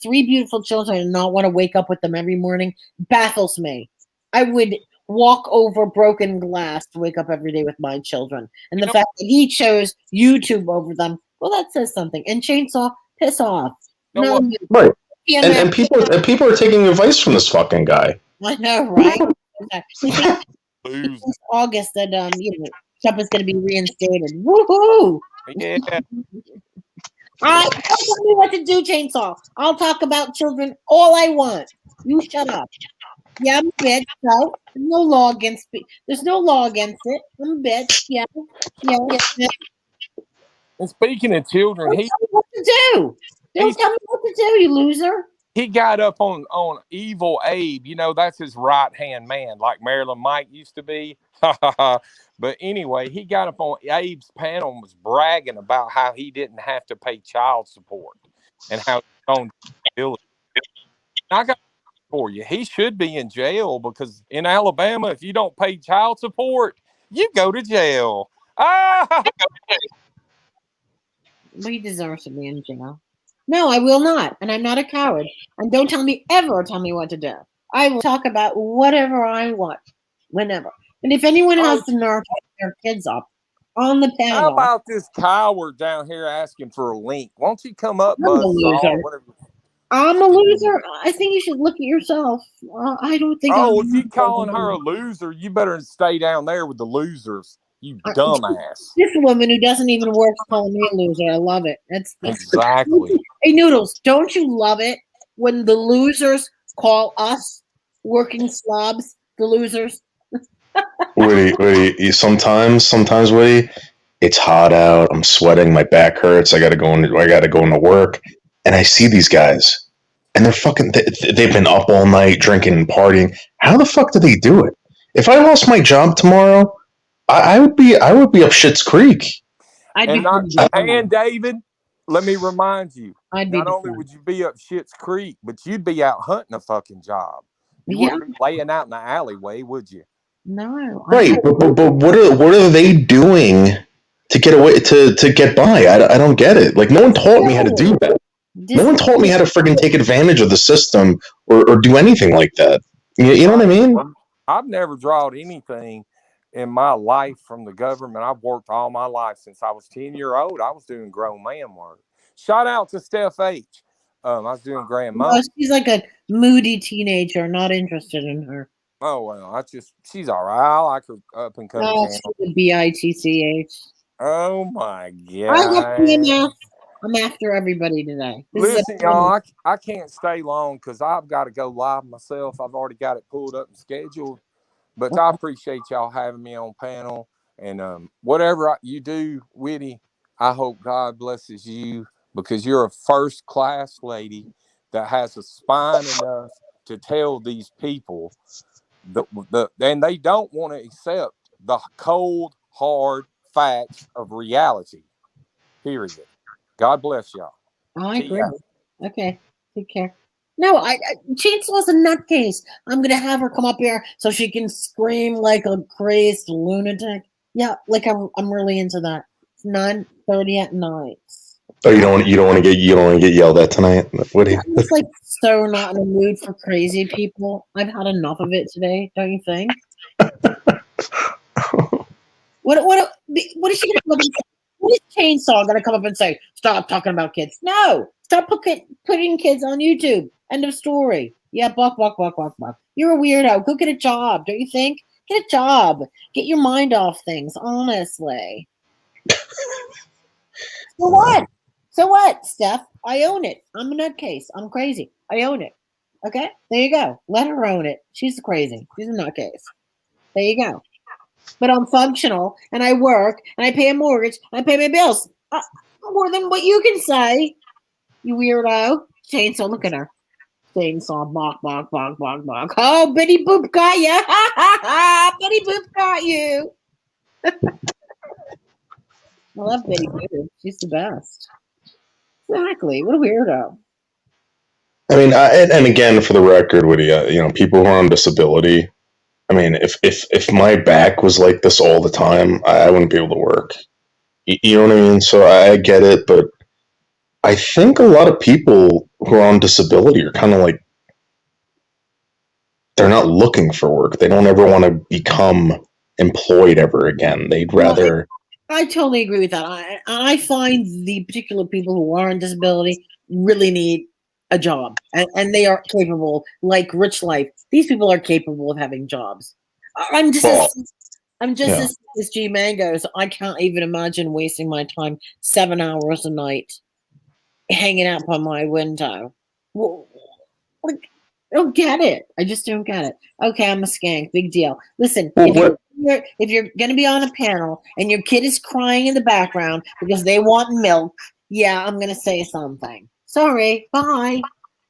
3 beautiful children and not want to wake up with them every morning baffles me. I would walk over broken glass to wake up every day with my children, and the fact that he chose YouTube over them, well, that says something. And Chainsaw, piss off. You know No, Right. PMS. And people are taking advice from this fucking guy. I know, right? lose. It's August that Trump is going to be reinstated. Woohoo! Yeah. All right, don't tell me what to do, Chainsaw. I'll talk about children all I want. You shut up. Yeah, I'm a bitch. So there's no law against it. There's no law against it. I'm a bitch. Yeah. And speaking of children, Don't tell me what to do. Don't tell me what to do, you loser. he got up on Evil Abe. You know, that's his right hand man, like Marilyn Mike used to be. But anyway, he got up on Abe's panel and was bragging about how he didn't have to pay child support and how he's on disability. I got for you. He should be in jail because in Alabama, if you don't pay child support, you go to jail. Ah! He deserves to be in jail. No, I will not. And I'm not a coward. And don't tell me what to do. I will talk about whatever I want, whenever. And if anyone has the nerve to put their kids up on the panel. How about this coward down here asking for a link? Won't you come up, I'm a loser. I'm a loser. I think you should look at yourself. I don't think. Oh, if you calling her a loser, you better stay down there with the losers. You dumbass. This woman who doesn't even work calling me a loser. I love it. That's exactly. Hey, Noodles, don't you love it when the losers call us working slobs the losers? Woody, sometimes, Woody, it's hot out. I'm sweating. My back hurts. I gotta go into work, and I see these guys, and they're fucking. They've been up all night drinking and partying. How the fuck do they do it? If I lost my job tomorrow, I would be up Schitt's Creek. And David, let me remind you. Not only would you be up Schitt's Creek, but you'd be out hunting a fucking job. You wouldn't be laying out in the alleyway, would you? No. Right, but what are they doing to get away to get by? I don't get it. Like, no one taught me how to do that. No one taught me how to friggin' take advantage of the system or do anything like that. You know what I mean? I've never drawn anything in my life from the government. I've worked all my life since I was 10-year old. I was doing grown man work. Shout out to Steph H. I was doing grandma. Oh, she's like a moody teenager, not interested in her. Oh, well, she's all right. I like her up and coming. Oh, she's a BITCH. Oh, my God. I got PMS. I'm after everybody today. Listen, y'all, I can't stay long because I've got to go live myself. I've already got it pulled up and scheduled. But I appreciate y'all having me on panel. And whatever you do, Whitty, I hope God blesses you because you're a first-class lady that has a spine enough to tell these people and they don't want to accept the cold, hard facts of reality. Period. God bless y'all. I agree. Okay, take care. No, Chancellor's a nutcase. I'm gonna have her come up here so she can scream like a crazed lunatic. Yeah, like I'm really into that. It's 9:30 at night. Oh, you don't want to get yelled at tonight? What? I'm just like so not in the mood for crazy people. I've had enough of it today. Don't you think? What is she gonna come up and say? What is Chainsaw gonna come up and say? Stop talking about kids. No, stop putting kids on YouTube. End of story. Yeah, buck. You're a weirdo. Go get a job, don't you think? Get a job. Get your mind off things, honestly. So what, Steph? I own it. I'm a nutcase. I'm crazy. I own it. Okay? There you go. Let her own it. She's crazy. She's a nutcase. There you go. But I'm functional, and I work, and I pay a mortgage, and I pay my bills. More than what you can say. You weirdo. Chainsaw, look at her. Chainsaw, bonk, bonk, bonk, bonk, bonk. Oh, Betty Boop got you. Ha, ha, ha. Betty Boop got you. I love Betty Boop. She's the best. Exactly. What a weirdo. I mean, and again, for the record, Woody, people who are on disability. I mean, if my back was like this all the time, I wouldn't be able to work. You know what I mean? So I get it, but I think a lot of people who are on disability are kind of like, they're not looking for work. They don't ever want to become employed ever again. They'd rather. I totally agree with that. I find the particular people who are on disability really need a job, and they are capable. Like Rich Life, these people are capable of having jobs. I'm just as sick as G Mango, so I can't even imagine wasting my time 7 hours a night hanging out by my window. Like, I don't get it. I just don't get it. Okay, I'm a skank. Big deal. Listen, if you're going to be on a panel and your kid is crying in the background because they want milk, yeah, I'm going to say something. Sorry. Bye.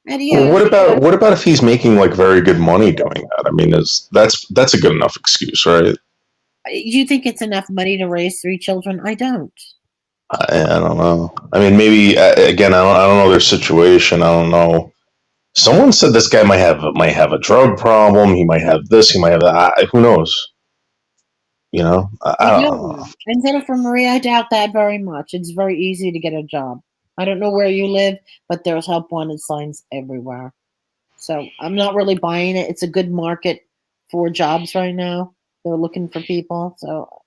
Adios. Well, what about if he's making like very good money doing that? I mean, that's a good enough excuse, right? You think it's enough money to raise 3 children? I don't. I don't know. I mean, maybe again, I don't know their situation. I don't know. Someone said this guy might have a drug problem. He might have this. He might have that. Who knows? You know, I don't know. And Jennifer Marie, I doubt that very much. It's very easy to get a job. I don't know where you live, but there's help wanted signs everywhere. So I'm not really buying it. It's a good market for jobs right now. They're looking for people. So,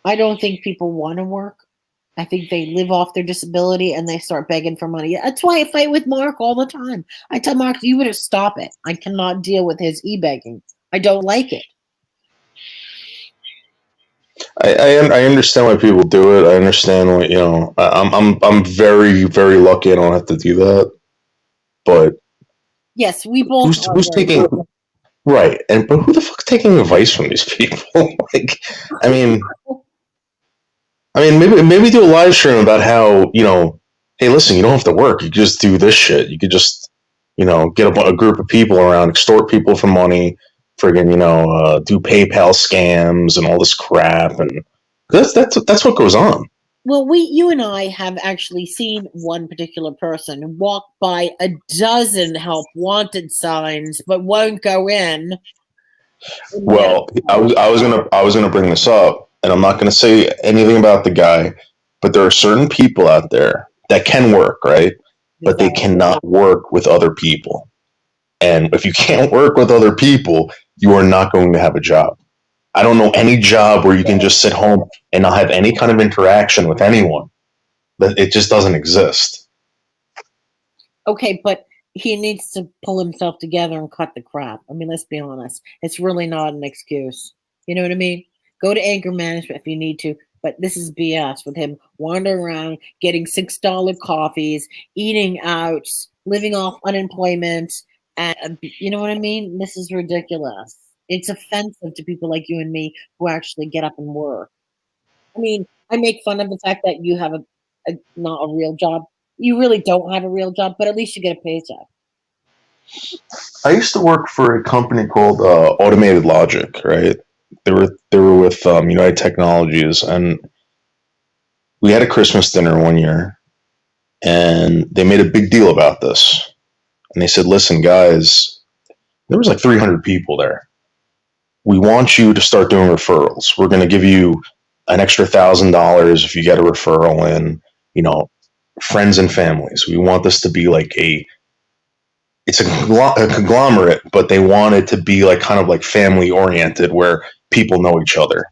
I don't think people want to work. I think they live off their disability and they start begging for money. That's why I fight with Mark all the time. I tell Mark, you better stop it. I cannot deal with his e-begging. I don't like it. I understand why people do it. I understand why, I'm very, very lucky I don't have to do that. But yes, we both who's taking right, but who the fuck's taking advice from these people? Like, I mean, maybe do a live stream about how, hey, listen, you don't have to work. You could just do this shit. You could just, get a group of people around, extort people for money, friggin', do PayPal scams and all this crap, and that's what goes on. Well, you and I have actually seen one particular person walk by a dozen help wanted signs, but won't go in. Well, I was gonna bring this up, and I'm not gonna say anything about the guy, but there are certain people out there that can work, right? But they cannot work with other people. And if you can't work with other people, you are not going to have a job. I don't know any job where you can just sit home and not have any kind of interaction with anyone. It just doesn't exist. Okay, but he needs to pull himself together and cut the crap. I mean, let's be honest. It's really not an excuse. You know what I mean? Go to anger management if you need to, but this is BS with him wandering around, getting $6 coffees, eating out, living off unemployment. And you know what I mean? This is ridiculous. It's offensive to people like you and me who actually get up and work. I mean, I make fun of the fact that you have not a real job. You really don't have a real job, but at least you get a paycheck. I used to work for a company called Automated Logic, right? They were with United Technologies, and we had a Christmas dinner one year, and they made a big deal about this. And they said, listen, guys, there was like 300 people there. We want you to start doing referrals. We're going to give you an extra $1,000 if you get a referral in, friends and families. We want this to be like it's a conglomerate, but they want it to be like kind of like family oriented where people know each other,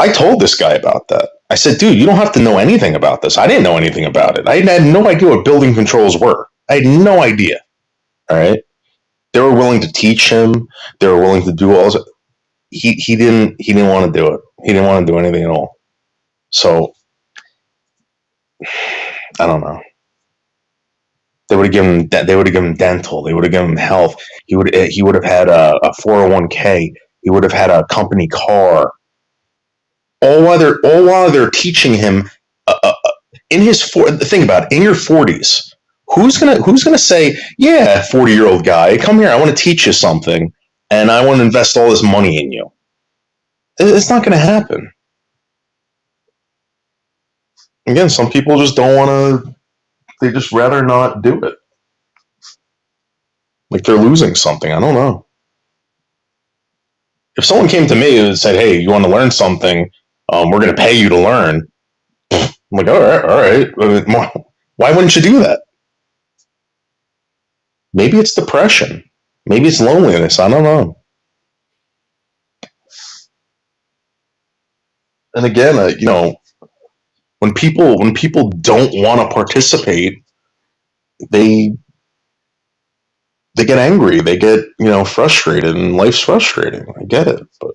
I told this guy about that. I said, dude, you don't have to know anything about this. I didn't know anything about it. I had no idea what building controls were. I had no idea. All right. They were willing to teach him. They were willing to do all this. He didn't want to do it. He didn't want to do anything at all. So I don't know. They would have given him dental. They would have given him health. He would have had a 401k. He would have had a company car. All while they're teaching him think about it, in your 40s, who's gonna say, yeah, 40-year-old guy, come here, I want to teach you something, and I want to invest all this money in you. It's not going to happen. Again, some people just don't want to. They just rather not do it. Like they're losing something. I don't know. If someone came to me and said, "Hey, you want to learn something? We're going to pay you to learn." I'm like, all right. Why wouldn't you do that? Maybe it's depression. Maybe it's loneliness. I don't know. And again, when people don't want to participate, they get angry. They get frustrated, and life's frustrating. I get it, but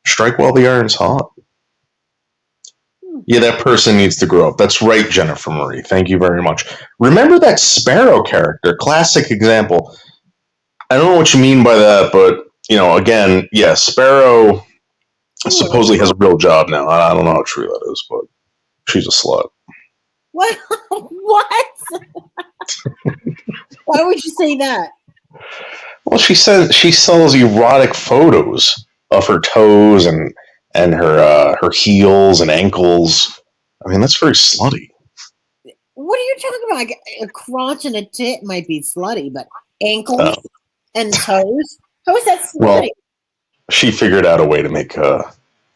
strike while the iron's hot. Yeah, that person needs to grow up. That's right, Jennifer Marie. Thank you very much. Remember that Sparrow character? Classic example. I don't know what you mean by that, but again, yeah, Sparrow supposedly has a real job now. I don't know how true that is, but she's a slut. What? What? Why would you say that? Well, she says she sells erotic photos of her toes and her heels and ankles. I mean, that's very slutty. What are you talking about? Like, a crotch and a tit might be slutty, but ankles and toes? How is that slutty? Well, she figured out a way to make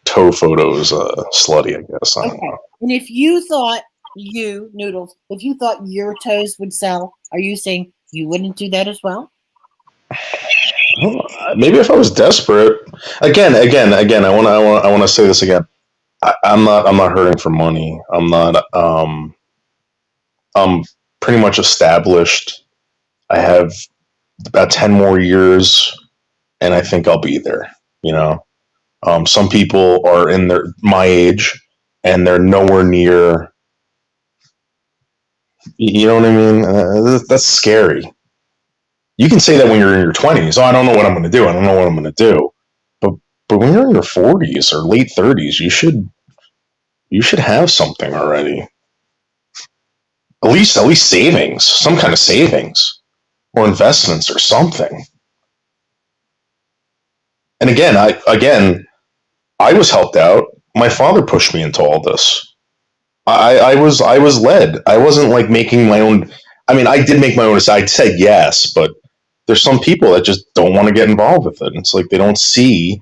toe photos slutty, I guess. I don't know. And if you thought Noodles, if you thought your toes would sell, are you saying you wouldn't do that as well? Maybe if I was desperate. Again, I want to say this again. I'm not hurting for money. I'm pretty much established. I have about 10 more years, and I think I'll be there. Some people are in my age, and they're nowhere near. You know what I mean? That's scary. You can say that when you're in your 20s. Oh, I don't know what I'm going to do. I don't know what I'm going to do. But when you're in your 40s or late 30s, you should have something already. At least savings, some kind of savings, or investments, or something. And again, I was helped out. My father pushed me into all this. I was led. I wasn't like making my own. I mean, I did make my own. I said yes, but there's some people that just don't want to get involved with it. It's like they don't see.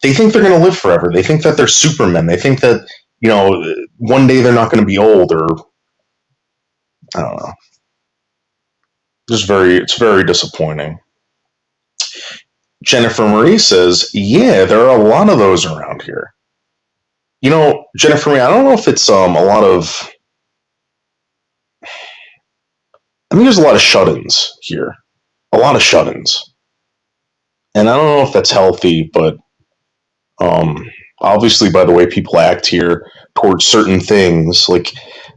They think they're going to live forever. They think that they're Supermen. They think that one day they're not going to be old, or I don't know. It's very disappointing. Jennifer Marie says, yeah, there are a lot of those around here. Jennifer Marie, I don't know if it's a lot of. I think there's a lot of shut-ins here. A lot of shut-ins. And I don't know if that's healthy, but obviously by the way people act here towards certain things, like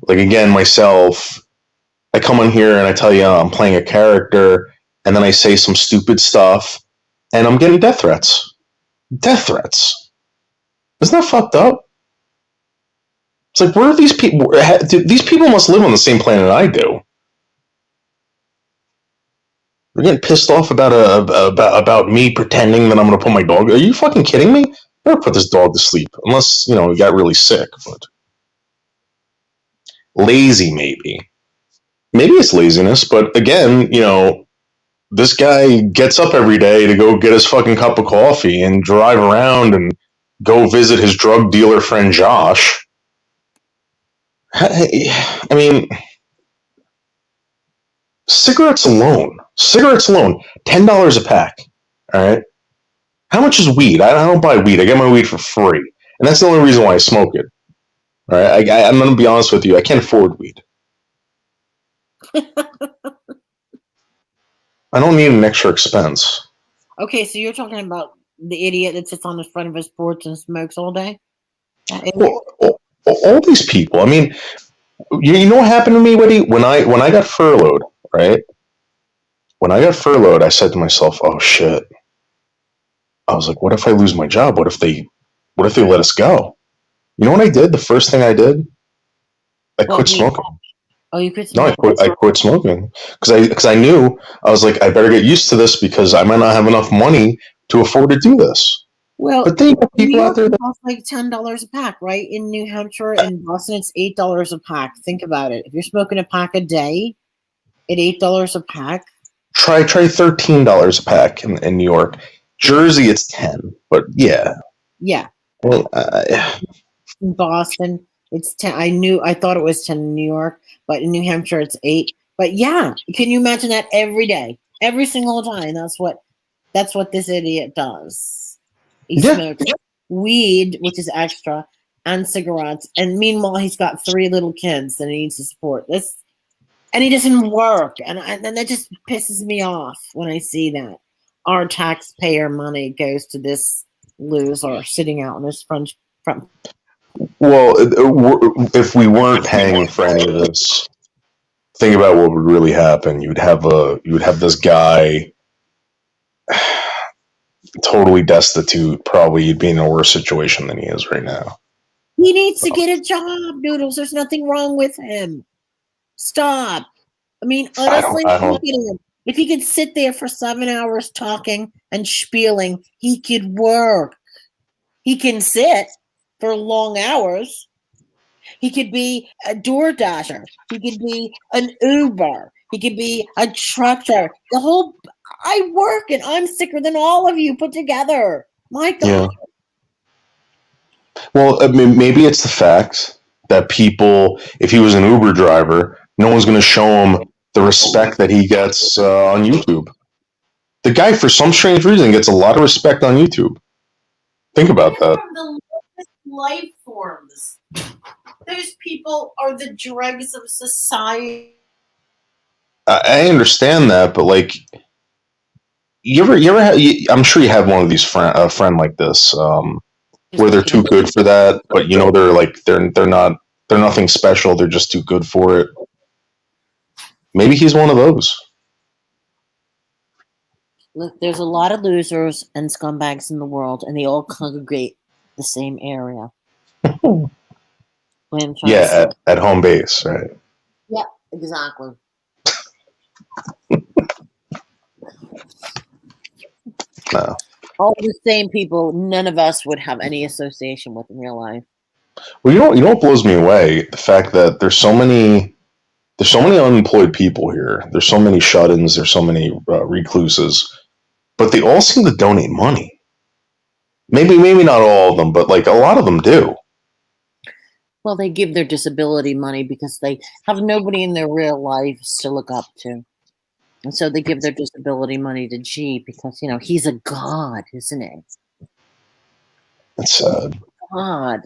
again, myself, I come on here and I tell you I'm playing a character, and then I say some stupid stuff, and I'm getting death threats. Death threats. Isn't that fucked up? It's like, where are these people? These people must live on the same planet I do. They're getting pissed off about me pretending that I'm going to put my dog. Are you fucking kidding me? I'm going to put this dog to sleep, unless he got really sick. But lazy, maybe it's laziness. But again, this guy gets up every day to go get his fucking cup of coffee and drive around and go visit his drug dealer friend Josh. I mean, cigarettes alone, $10 a pack. All right. How much is weed? I don't buy weed. I get my weed for free, and that's the only reason why I smoke it. All right. I'm going to be honest with you. I can't afford weed. I don't need an extra expense. Okay, so you're talking about the idiot that sits on the front of his porch and smokes all day? Well, all these people. I mean, you know what happened to me, Woody? When I got furloughed, right? When I got furloughed, I said to myself, "Oh shit!" I was like, "What if I lose my job? What if they let us go?" You know what I did? The first thing I did, I Well, quit smoking. Oh, you quit No, smoking. I quit smoking because I knew I was like I better get used to this because I might not have enough money to afford to do this. Well, But then you got New people out York there that costs like $10 a pack, right? In New Hampshire and Boston, it's $8 a pack. Think about it. If you're smoking a pack a day at $8 a pack, try $13 a pack in New York. Jersey, it's 10. But yeah, yeah. well, In Boston, it's 10. I thought it was 10 in New York, but in New Hampshire, it's 8. But yeah, can you imagine that every day, every single time? That's what this idiot does. He Yeah. smokes weed, which is extra, and cigarettes. And meanwhile, he's got 3 little kids that he needs to support. This, and he doesn't work. And that just pisses me off when I see that our taxpayer money goes to this loser sitting out on his front. well, if we weren't paying for any of this, think about what would really happen. You would have this guy totally destitute. Probably you'd be in a worse situation than he is right now. He needs to get a job, Noodles. There's nothing wrong with him. Stop. I mean, honestly, I don't- look at him. If he could sit there for 7 hours talking and spieling, he could work. He can sit for long hours. He could be a DoorDasher. He could be an Uber. He could be a truck driver. I work and I'm sicker than all of you put together. My God. Yeah. Well, I mean, maybe it's the fact that people, if he was an Uber driver, no one's going to show him the respect that he gets on YouTube. The guy, for some strange reason, gets a lot of respect on YouTube. Think about that. The lowest life forms. Those people are the dregs of society. I understand that, but like, I'm sure you have one of these friend like this, where they're too good for that, but you know they're nothing special. They're just too good for it. Maybe he's one of those. Look, there's a lot of losers and scumbags in the world, and they all congregate the same area. Yeah, at home base, right? Yeah, exactly. No. All the same people none of us would have any association with in real life. Well, you know what blows me away? The fact that there's so many unemployed people here. There's so many shut-ins. There's so many recluses, but they all seem to donate money. Maybe not all of them, but like a lot of them do. Well, they give their disability money because they have nobody in their real lives to look up to. And so they give their disability money to G because, you know, he's a god, isn't he? That's sad. God.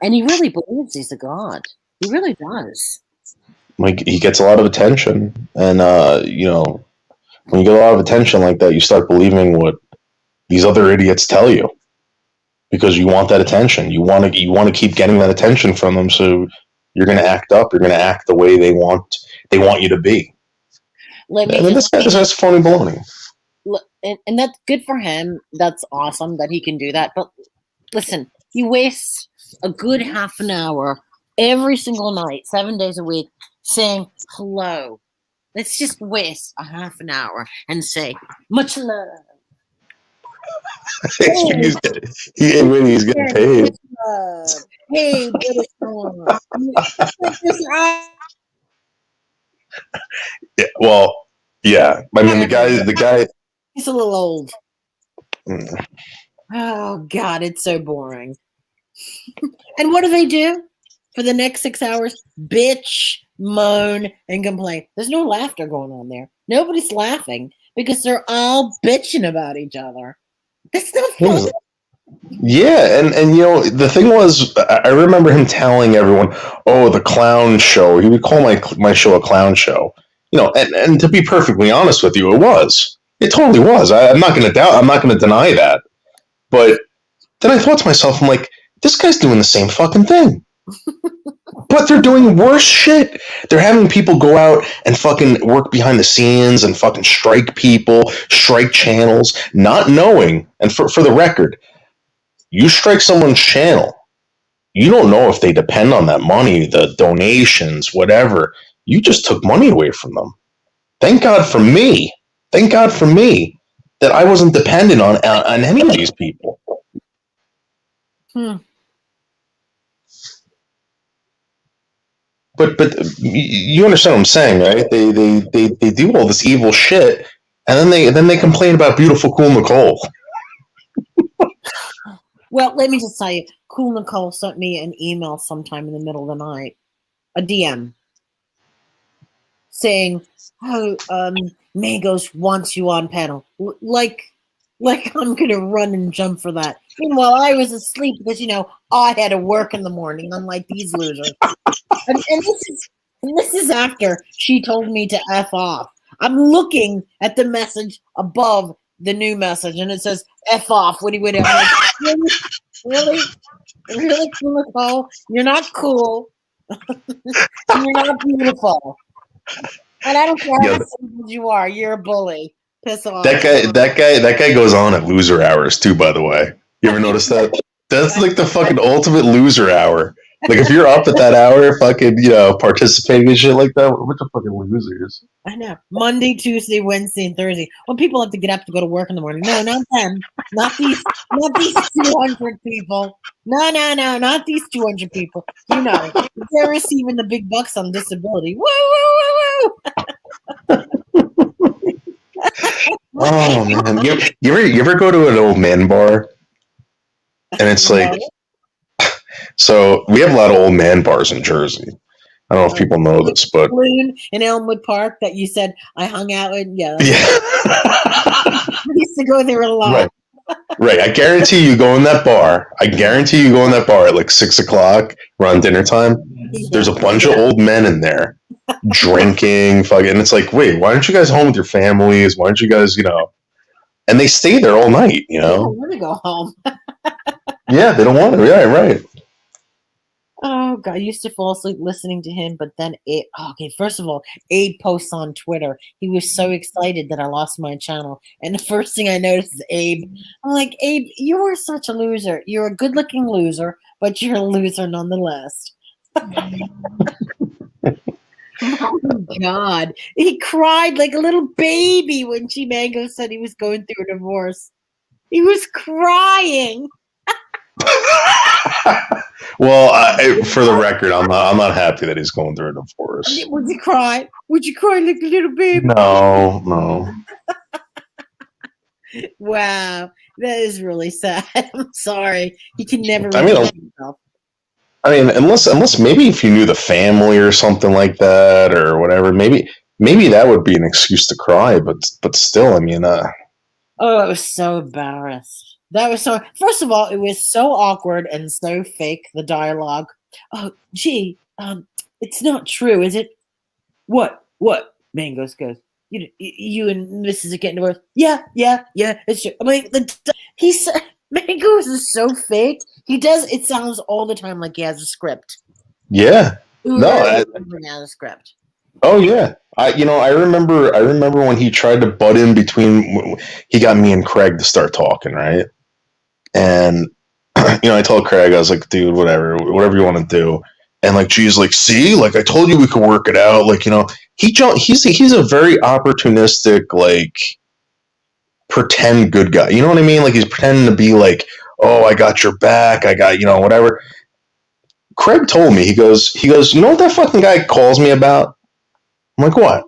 And he really believes he's a god. He really does. Like, he gets a lot of attention. And, you know, when you get a lot of attention like that, you start believing what these other idiots tell you. Because you want that attention. You want to keep getting that attention from them, so you're going to act up. You're going to act the way they want you to be. This guy's phony baloney. And that's good for him. That's awesome that he can do that. But listen, he wastes a good half an hour every single night, 7 days a week, saying hello. Let's just waste a half an hour and say much love. He's getting paid. Hey, what is Yeah, well, yeah. I mean, the guy. He's a little old. Mm. Oh God, it's so boring. And what do they do for the next 6 hours? Bitch, moan, and complain. There's no laughter going on there. Nobody's laughing because they're all bitching about each other. That's not fun. Yeah, and you know, the thing was, I remember him telling everyone, "Oh, the clown show." He would call my show a clown show. You know, and to be perfectly honest with you, it was. It totally was. I'm not going to deny that. But then I thought to myself, I'm like, this guy's doing the same fucking thing. But they're doing worse shit. They're having people go out and fucking work behind the scenes and fucking strike people, strike channels, not knowing. And for the record, you strike someone's channel, you don't know if they depend on that money, the donations, whatever. You just took money away from them. Thank God for me. Thank God for me that I wasn't dependent on any of these people. But you understand what I'm saying, right? They do all this evil shit, and then they complain about beautiful, cool Nicole. Well, let me just tell you, Cool Nicole sent me an email sometime in the middle of the night, a DM, saying, "Oh, Mangos wants you on panel." Like I'm gonna run and jump for that. Meanwhile, I was asleep because I had to work in the morning, unlike these losers. And this is after she told me to F off. I'm looking at the message above the new message, and it says F off. What do you? I'm like, really, Cool Nicole? You're not cool. You're not beautiful. And I don't care how simple you are. You're a bully. Piss off. That guy goes on at loser hours too. By the way, you ever notice that? That's like the fucking ultimate loser hour. Like if you're up at that hour, fucking participating in shit like that, what the fucking losers? I know. Monday, Tuesday, Wednesday, and Thursday. Well, people have to get up to go to work in the morning. No, not them. Not these 200 people. No, not these 200 people. They're receiving the big bucks on disability. Woo, woo, woo, woo. Oh man, you ever go to an old man bar? And it's like, so we have a lot of old man bars in Jersey. I don't know if people know this, but in Elmwood Park that you said I hung out with. Yeah. I used to go there a lot. Right. I guarantee you go in that bar. At like 6 o'clock around dinner time. Yeah. There's a bunch of old men in there drinking, fucking. And it's like, wait, why aren't you guys home with your families? Why aren't you guys, And they stay there all night, They don't want to go home. Yeah, they don't want to. Yeah, right. Oh God, I used to fall asleep listening to him, but then first of all, Abe posts on Twitter. He was so excited that I lost my channel. And the first thing I noticed is Abe. I'm like, Abe, you are such a loser. You're a good-looking loser, but you're a loser nonetheless. Oh God. He cried like a little baby when Mango said he was going through a divorce. He was crying. Well, for the record, I'm not happy that he's going through a divorce. Would you cry? Would you cry like a little baby? No. Wow, that is really sad. I'm sorry. He can never himself. I mean, unless maybe if you knew the family or something like that or whatever, maybe that would be an excuse to cry. But still, I mean, I was so embarrassed. That was so. First of all, it was so awkward and so fake. The dialogue. Oh, gee, it's not true, is it? What? Mangos goes. You and Mrs. are getting divorced. Yeah, it's true. I mean, Mangos is so fake. He does. It sounds all the time like he has a script. Yeah. He has a script. Oh yeah. I remember when he tried to butt in between. He got me and Craig to start talking, right? And I told Craig, I was like, dude, whatever you want to do. And like, geez, like, see, like I told you we could work it out. Like, he's a very opportunistic, like, pretend good guy. You know what I mean? Like he's pretending to be like, oh, I got your back. I got, whatever. Craig told me, he goes, you know what that fucking guy calls me about? I'm like, what?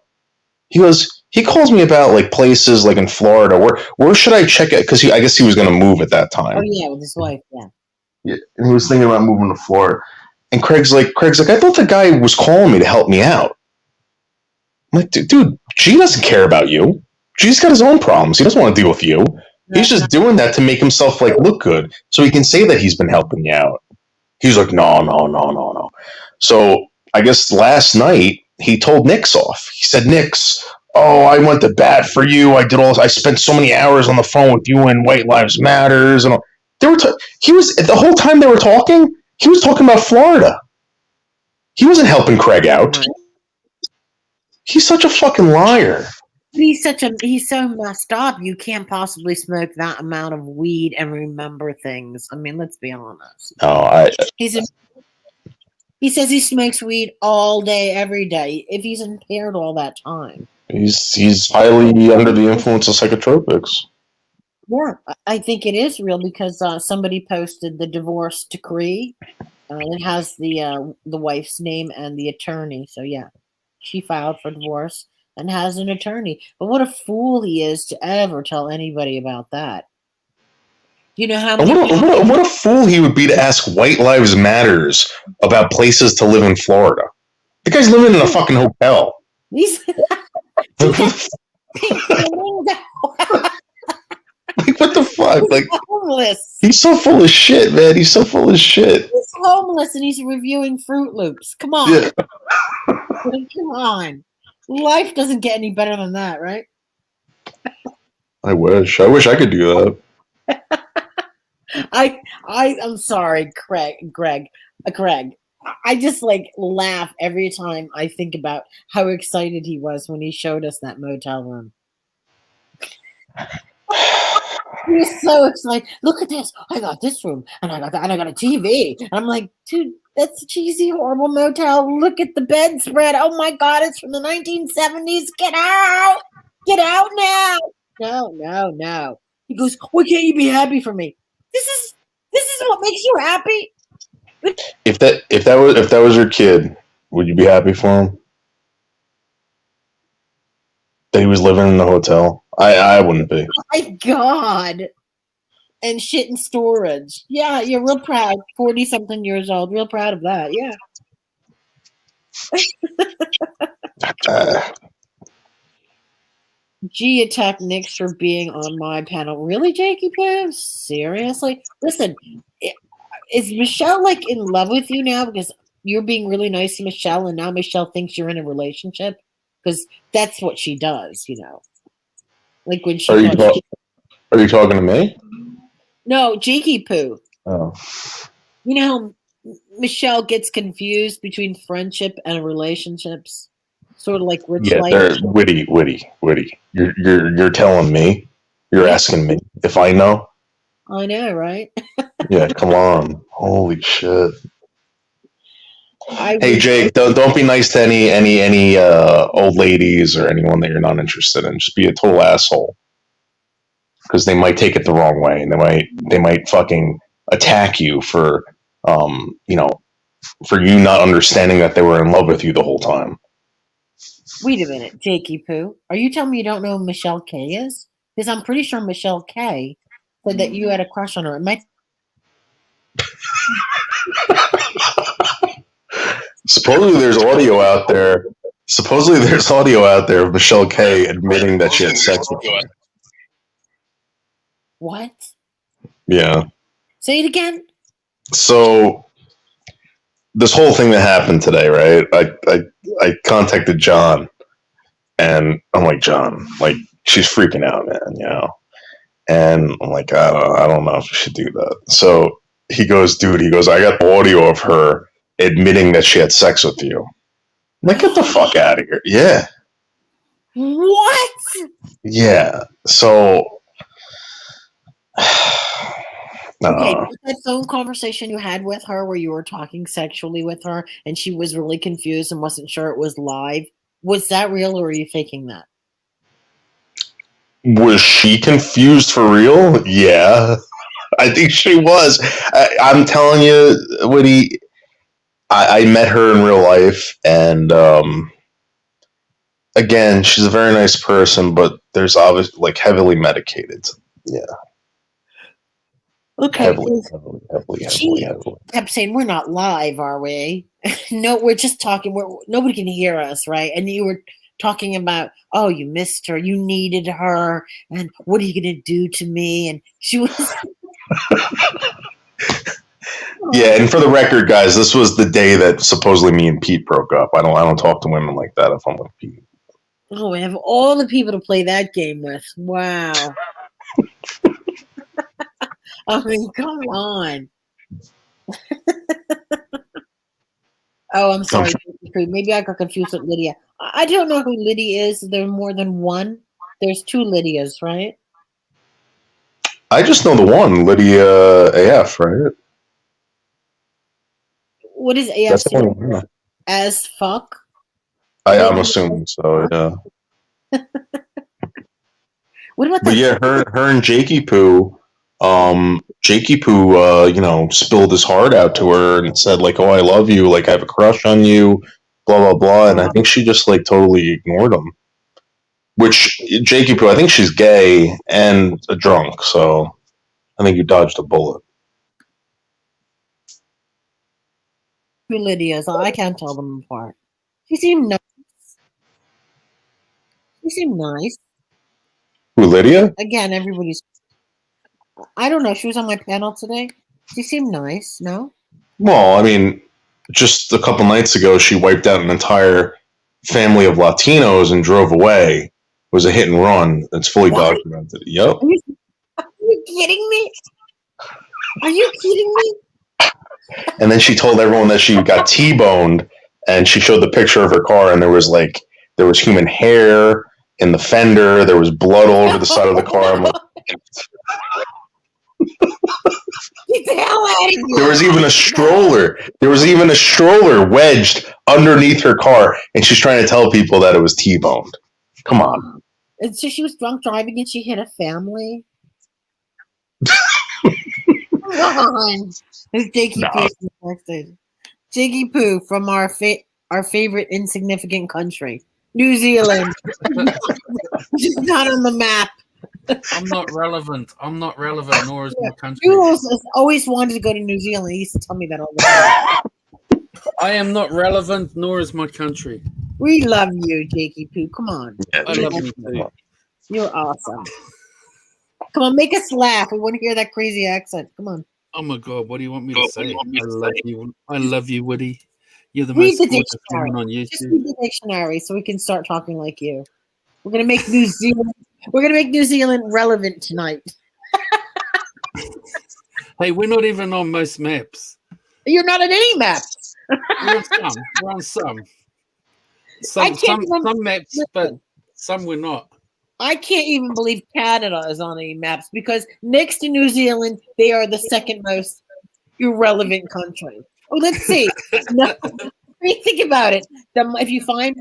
He goes, he calls me about like places like in Florida. Where should I check it? Because I guess he was going to move at that time. Oh yeah, with his wife. Yeah. And he was thinking about moving to Florida. And Craig's like, I thought the guy was calling me to help me out. I'm like, dude, G doesn't care about you. G's got his own problems. He doesn't want to deal with you. He's just doing that to make himself like look good, so he can say that he's been helping you out. He's like, no. So I guess last night he told Nix off. He said, Nix, I went to bat for you. I spent so many hours on the phone with you and White Lives Matters and all. He was the whole time they were talking. He was talking about Florida. He wasn't helping Craig out. He's such a fucking liar. he's so messed up. You can't possibly smoke that amount of weed and remember things. I mean, let's be honest. No, He says he smokes weed all day, every day. If he's impaired all that time. he's highly under the influence of psychotropics. Yeah, I think it is real because somebody posted the divorce decree. It has the wife's name and the attorney. So yeah, she filed for divorce and has an attorney. But what a fool he is to ever tell anybody about that. You know how many What a fool he would be to ask White Lives Matters about places to live in Florida. The guy's living in a fucking hotel. He's Like, what the fuck? Like, homeless. he's so full of shit, man. He's so full of shit. He's homeless and he's reviewing Fruit Loops. Come on. Yeah. Come on. Life doesn't get any better than that, right? I wish I could do that. I'm sorry, Greg. I just like laugh every time I think about how excited he was when he showed us that motel room. He was so excited. Look at this. I got this room and I got a TV. And I'm like, dude, that's a cheesy, horrible motel. Look at the bedspread. Oh my god, it's from the 1970s. Get out! Get out now! No. He goes, why can't you be happy for me? This is what makes you happy. If that was your kid, would you be happy for him? That he was living in the hotel? I wouldn't be. Oh my god. And shit in storage. Yeah, you're real proud. 40-something years old. Real proud of that. Yeah. G attacked Nick for being on my panel. Really, Jakey Poo? Seriously? Listen, is Michelle like in love with you now because you're being really nice to Michelle and now Michelle thinks you're in a relationship? Because that's what she does, you know. Like when she Are you talking to me? No, Jakey Poo. Oh. You know how Michelle gets confused between friendship and relationships? Sort of like Rich Yeah, Life. they're witty. You're telling me. You're asking me if I know. I know, right? Yeah, come on. Holy shit. Hey Jake, don't be nice to any old ladies or anyone that you're not interested in. Just be a total asshole. Because they might take it the wrong way and they might fucking attack you for for you not understanding that they were in love with you the whole time. Wait a minute, Jakey Poo. Are you telling me you don't know who Michelle K is? Because I'm pretty sure Michelle K said that you had a crush on her. Supposedly there's audio out there. Of Michelle K admitting that she had sex with him. What? Yeah. Say it again. So this whole thing that happened today, right? I contacted John, and I'm like, John, like she's freaking out, man, you know. And I'm like, I don't know if we should do that. So he goes, I got audio of her admitting that she had sex with you. I'm like, get the fuck out of here. Yeah. What? Yeah. So Okay, that phone conversation you had with her where you were talking sexually with her and she was really confused and wasn't sure it was live, was that real or are you faking that? Was she confused for real? Yeah. I think she was. I'm telling you, Woody, I met her in real life, and again, she's a very nice person, but there's obviously like heavily medicated. Yeah. Okay. Heavily. She kept saying, we're not live, are we? No, we're just talking. Nobody can hear us, right? And you were talking about, oh, you missed her. You needed her. And what are you going to do to me? And she was... Yeah, and for the record, guys, this was the day that supposedly me and Pete broke up. I don't talk to women like that if I'm with Pete. Oh, we have all the people to play that game with. Wow. I mean, come on. Oh, I'm sorry. Maybe I got confused with Lydia. I don't know who Lydia is. There are more than one. There's two Lydias, right? I just know the one, Lydia AF, right? What is AF That's the stand one. Yeah. as fuck? I'm assuming so. Yeah. What about But the yeah, her and Jakey Poo, spilled his heart out to her and said like, "Oh, I love you. Like, I have a crush on you." Blah blah blah. And I think she just like totally ignored him. Which Jakey Poo, I think she's gay and a drunk, so I think you dodged a bullet. two Lydias? I can't tell them apart. She seemed nice. She seemed nice. Who, Lydia? Again, everybody's. I don't know. She was on my panel today. She seemed nice. No. Well, I mean, just a couple nights ago, she wiped out an entire family of Latinos and drove away. It was a hit and run. It's fully What? documented. Yep. Are you kidding me? Are you kidding me? And then she told everyone that she got T-boned, and she showed the picture of her car, and there was human hair in the fender. There was blood all over the side of the car. I'm like, Get the hell out of here! there was even a stroller. There was even a stroller wedged underneath her car, and she's trying to tell people that it was T-boned. Come on. And so she was drunk driving, and she hit a family. Come on. It's Jakey No. Poo. Jakey Poo from our favorite insignificant country, New Zealand. She's not on the map. I'm not relevant. Nor is my country. Jules has always wanted to go to New Zealand. He used to tell me that all the time. I am not relevant, nor is my country. We love you, Jakey Poo. Come on. I love you too. You're awesome. Come on, make us laugh. We want to hear that crazy accent. Come on. Oh my God, what do you want me to say? I love you, Woody. You're the Read most the gorgeous dictionary. woman on Just YouTube. read the dictionary so we can start talking like you. We're gonna make New Zealand. We're gonna make New Zealand relevant tonight. Hey, we're not even on most maps. You're not on any map. We're on some. We're on some. I can't even- Some maps, but Listen. some we're not. I can't even believe Canada is on any maps because next to New Zealand, they are the second most irrelevant country. Oh, let's see. No, think about it. If you find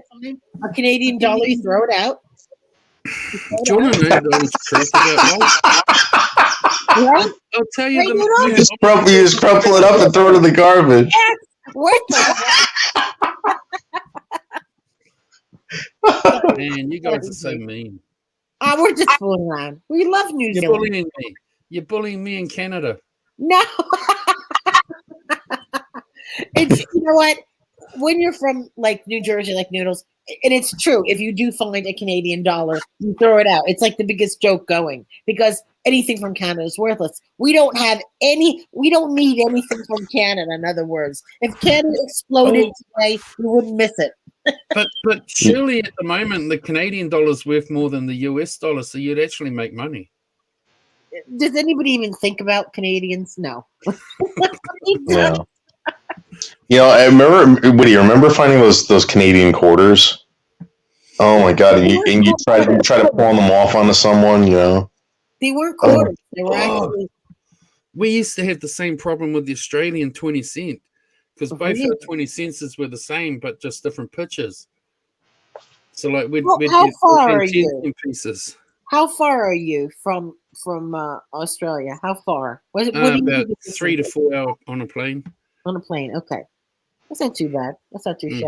a Canadian dollar, you throw it out. Do you want to know the honest truth about that? Right? I'll tell you Right, the you know? You just crumple it up and throw it in the garbage. What the Man, you guys are so mean. we're just fooling around. We love New You're Zealand. bullying me. You're bullying me in Canada. No. It's, you know what? When you're from like New Jersey, like Noodles, and it's true, if you do find a Canadian dollar, you throw it out. It's like the biggest joke going because anything from Canada is worthless. We don't need anything from Canada, in other words. If Canada exploded today, you wouldn't miss it. But surely at the moment the Canadian dollar is worth more than the US dollar, so you'd actually make money. Does anybody even think about Canadians? No. Yeah. I remember. Woody, you remember finding those Canadian quarters? Oh my god! And you try to pawn them off onto someone. They weren't quarters. They were actually. We used to have the same problem with the Australian 20 cent because both Really? our 20 cents were the same, but just different pictures. So like we'd How get far are 10 you? cent pieces. How far are you from Australia? How far? What do you About do 3 to 4 hours on a plane. on a plane? Okay, that's not too bad. That's not too Mm.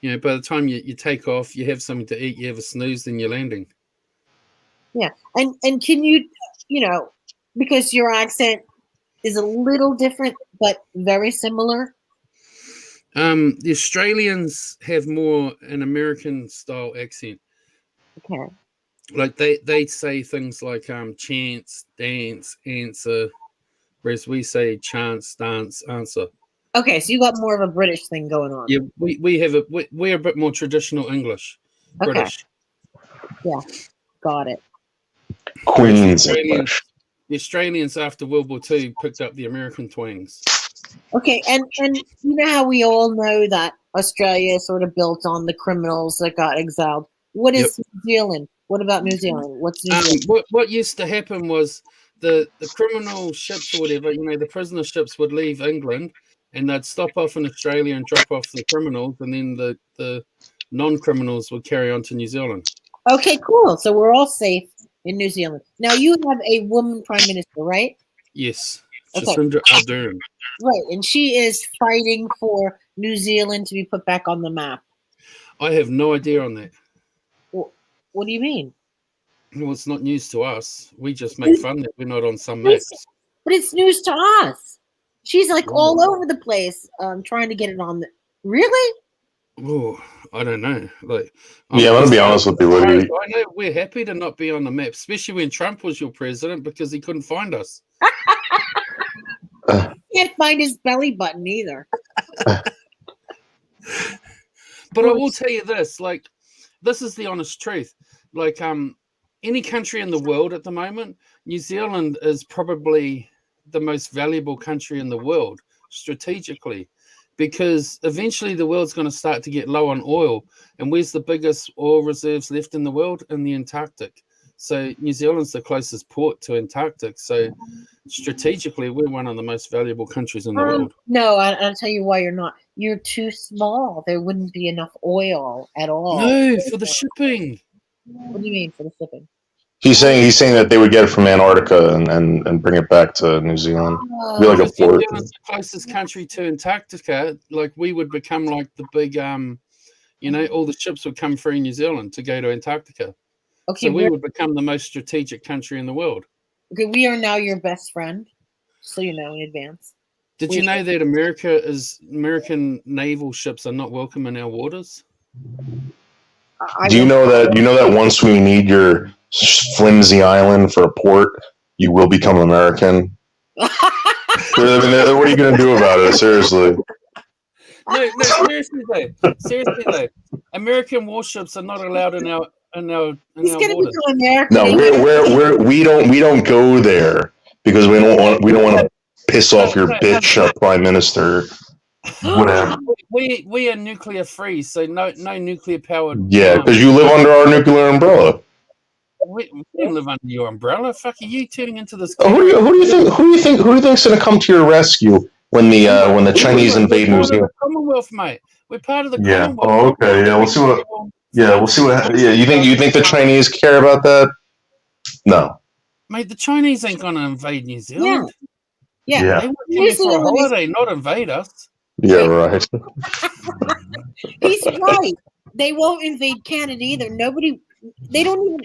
shabby. By the time you take off, you have something to eat, you have a snooze, then you're landing. And can you, because your accent is a little different but very similar. The Australians have more an American style accent. Okay. Like they say things like chance, dance, answer, whereas we say chance, dance, answer. Okay, so you got more of a British thing going on. Yeah, we're a bit more traditional English, Okay. British. Got it. Queens. The Australians after World War II picked up the American twangs. Okay, and you know how we all know that Australia is sort of built on the criminals that got exiled. What is New Zealand? What about New Zealand? What's New Zealand? What used to happen was the criminal ships or whatever, you know, the prisoner ships would leave England and they'd stop off in Australia and drop off the criminals, and then the non-criminals would carry on to New Zealand. Okay, cool. So we're all safe in New Zealand. Now you have a woman prime minister, right? Yes, Okay. Jacinda Ardern. Right, and she is fighting for New Zealand to be put back on the map. I have no idea on that. What do you mean? Well, it's not news to us. We just make fun that we're not on some maps. But it's news to us. She's like all over the place, trying to get it on. Really? Oh, I don't know. Like, Yeah, I'm gonna be honest with you, Woody. I know we're happy to not be on the map, especially when Trump was your president, because he couldn't find us. Can't find his belly button either. But I will tell you this, like, this is the honest truth. Like, any country in the world at the moment, New Zealand is probably the most valuable country in the world strategically, because eventually the world's going to start to get low on oil. And where's the biggest oil reserves left in the world? In the Antarctic. So New Zealand's the closest port to Antarctic. So strategically, we're one of the most valuable countries in the world. No, I'll tell you why you're not. You're too small. There wouldn't be enough oil at all. No, for the shipping. What do you mean for the shipping? He's saying that they would get it from Antarctica and bring it back to New Zealand. Be like a Because New port. Zealand's the closest country to Antarctica. Like, we would become like the big, you know, all the ships would come through New Zealand to go to Antarctica. Okay, So we would become the most strategic country in the world. okay, we are now your best friend, so you know in advance. Did you know that American naval ships are not welcome in our waters? Do you know that once we need your flimsy island for a port, you will become American? I mean, what are you going to do about it? Seriously. No, seriously though. American warships are not allowed in our He's gonna waters. become American. No, we don't go there because we don't want to piss off your bitch prime minister. Whatever. We are nuclear free, so no nuclear powered. Yeah, because you live under our nuclear umbrella. We don't live under your umbrella. Fuck, are you turning into this? Oh, who do you think's going to come to your rescue when the Chinese invade New Zealand? Commonwealth, mate. We're part of the Yeah. Commonwealth. Oh, okay. Yeah, we'll see what. Yeah, we'll see what. Yeah, you think the Chinese care about that? No. Mate, the Chinese ain't gonna invade New Zealand. Yeah. Yeah. They want to come here for a holiday, not invade us. Yeah, right. He's right. They won't invade Canada either. They don't even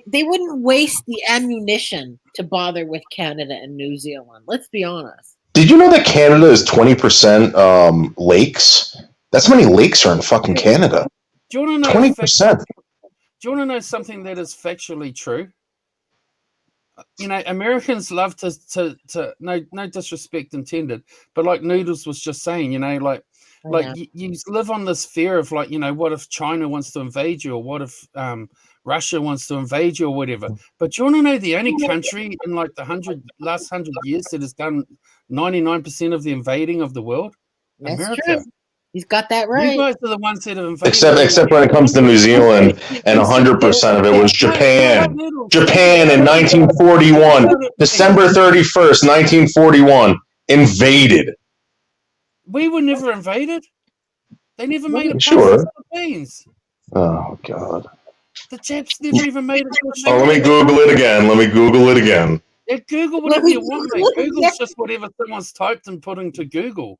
they wouldn't waste the ammunition to bother with Canada and New Zealand. Let's be honest. Did you know that Canada is 20% lakes? That's how many lakes are in fucking Canada. Do you want to know 20%. Do you want to know something that is factually true? You know, Americans love to no disrespect intended, but like Noodles was just saying, you know, like you live on this fear of like, you know, what if China wants to invade you, or what if Russia wants to invade you, or whatever. But do you want to know the only country in like the last 100 years that has done 99% of the invading of the world? That's America. true. He's got that right. You guys are the ones that have invaded. Except when it comes to New Zealand, and 100% of it was Japan. Japan in 1941, December 31st, 1941, invaded. We were never invaded. They never made it past Sure. the Philippines. Oh God. The Japs never even made it. Oh, let me Google it again. Yeah, Google whatever you want, mate. Google's just whatever someone's typed and put into Google.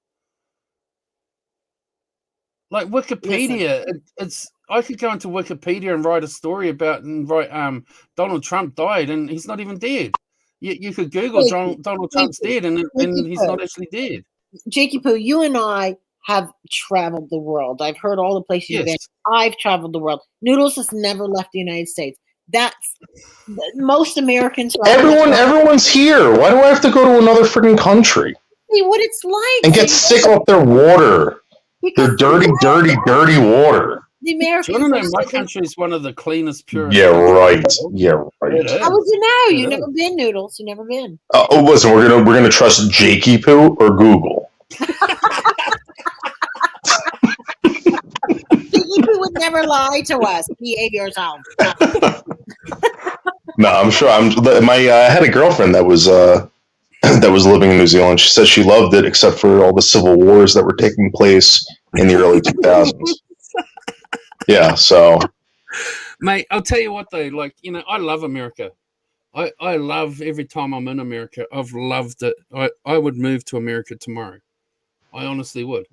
Like Wikipedia, it's I could go into Wikipedia and write a story about Donald Trump died and he's not even dead. You could Google Donald Trump's dead and he's not actually dead. Jakey Poo, you and I have traveled the world. I've heard all the places you've been. I've traveled the world. Noodles has never left the United States. That's most Americans. Everyone's here. Why do I have to go to another freaking country? See what it's like and get sick off their water? Their dirty water. The Americans. Do you want to know my country is one of the cleanest, purest? Yeah, right. Yeah, right. How would you know? You've never been, Noodles. You've never been. Listen, we're gonna trust Jakey Poo or Google. Jakey Poo would never lie to us. Behave yourself. No, I'm sure. I had a girlfriend that was that was living in New Zealand. She said she loved it, except for all the civil wars that were taking place in the early 2000s. Yeah, so Mate, I'll tell you what though, like, you know, I love America. I love every time I'm in America. I've loved it. I would move to America tomorrow. I honestly would.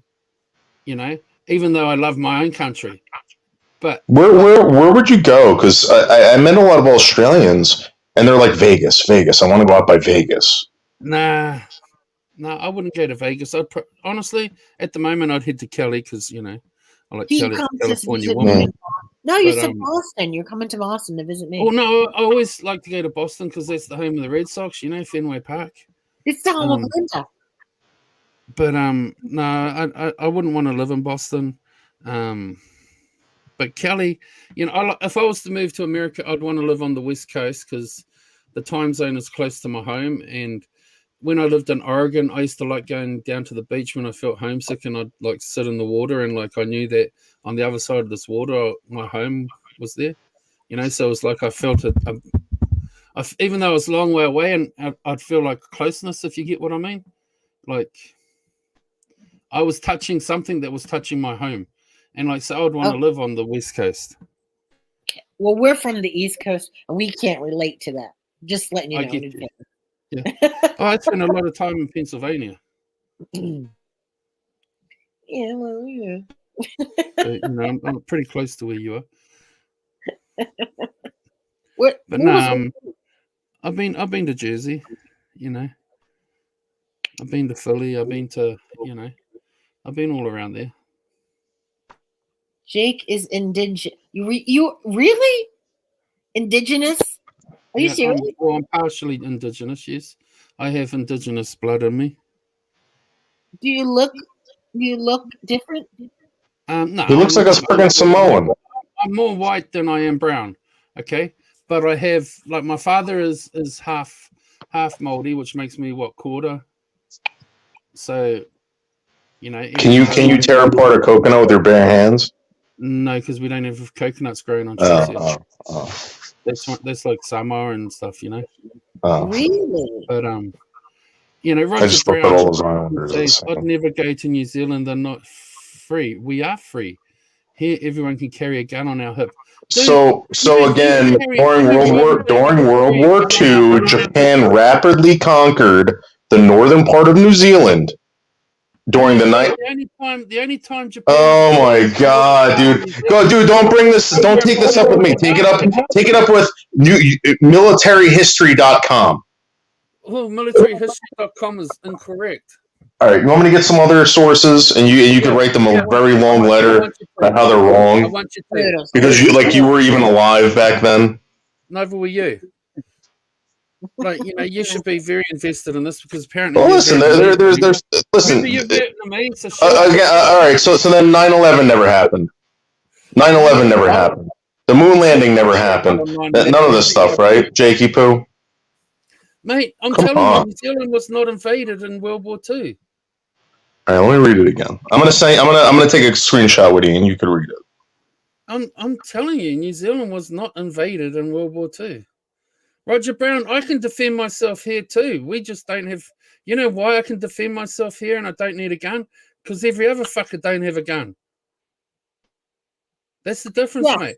You know, even though I love my own country. But where would you go? Because I met a lot of Australians, and they're like Vegas. I want to go out by Vegas. Nah, I wouldn't go to Vegas. Honestly, at the moment, I'd head to Cali because, you know, I like He Cali, comes to California visit woman. me. No, you But, said Boston. You're coming to Boston to visit me. Oh no, I always like to go to Boston because that's the home of the Red Sox. You know, Fenway Park. It's the home of Linda. But no, I wouldn't want to live in Boston. But Cali, you know, if I was to move to America, I'd want to live on the West Coast because the time zone is close to my home. And when I lived in Oregon, I used to like going down to the beach when I felt homesick, and I'd like sit in the water, and like I knew that on the other side of this water, my home was there. You know, so it was like I felt it. Even though it was a long way away, and I'd feel like closeness, if you get what I mean. Like I was touching something that was touching my home. And like, so I would want to live on the West Coast. Well, we're from the East Coast, and we can't relate to that. Just letting you know. Get you. Yeah. I spent a lot of time in Pennsylvania. Yeah, well, yeah. So, you know, I'm pretty close to where you are. But no, I've been to Jersey. You know, I've been to Philly. I've been to, you know, I've been all around there. Jake is indigenous. You really indigenous? Are you serious? I'm partially indigenous. Yes, I have indigenous blood in me. Do you look different? No. He looks like a friggin' Samoan. I'm more white than I am brown. Okay, but I have, like, my father is half Māori, which makes me quarter. So, you know. Can you tear apart a coconut with your bare hands? No, because we don't have coconuts growing on trees yet. Oh. That's like Samoa and stuff, you know. Oh. Really? But you know, Roger I just looked Brown at all those islanders. says, I'd never go to New Zealand. They're not free. We are free. Here, everyone can carry a gun on our hip. So again, during World War II, Japan rapidly conquered the northern part of New Zealand. During the night, the only time Japan. Oh my God, dude! Dude! Don't bring this. Don't take this up with me. Take it up with militaryhistory.com. Well, militaryhistory.com is incorrect. All right, you want me to get some other sources, and you could write them a very long letter about how they're wrong, because you were even alive back then. Neither were you. Like, you know, you should be very invested in this because apparently. Well, listen, there's listen. You're Vietnamese, so all right, so then 9/11 never happened. 9/11 never happened. The moon landing never happened. None of this stuff, right, Jakey Poo? Mate, I'm telling you, New Zealand was not invaded in World War II. All right, let me read it again. I'm gonna take a screenshot with you, and you can read it. I'm telling you, New Zealand was not invaded in World War II. Roger Brown, I can defend myself here too. We just don't have. You know why I can defend myself here and I don't need a gun? Because every other fucker don't have a gun. That's the difference, mate.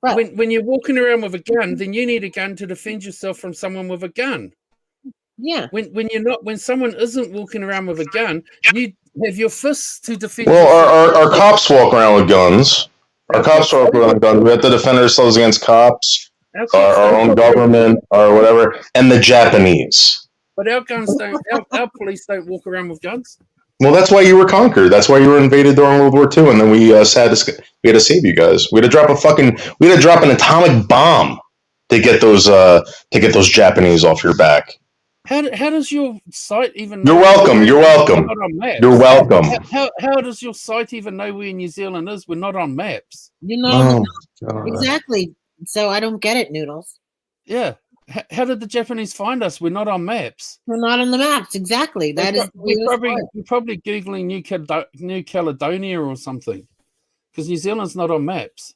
When you're walking around with a gun, then you need a gun to defend yourself from someone with a gun. Yeah. When someone isn't walking around with a gun, you have your fists to defend. Well, our cops walk around with guns. Our cops walk around with guns. We have to defend ourselves against cops, our own government, or whatever, and the Japanese. But our guns don't. Our police don't walk around with guns. Well, that's why you were conquered. That's why you were invaded during World War II, and then we had to save you guys. We had to drop an atomic bomb to get those Japanese off your back. How does your site even? You're welcome. You're welcome. You're welcome. How does your site even know where New Zealand is? We're not on maps. You know exactly. So I don't get it, Noodles. Yeah. How did the Japanese find us? We're not on maps. We're not on the maps. Exactly. We're probably Googling New Caledonia or something. because New Zealand's not on maps.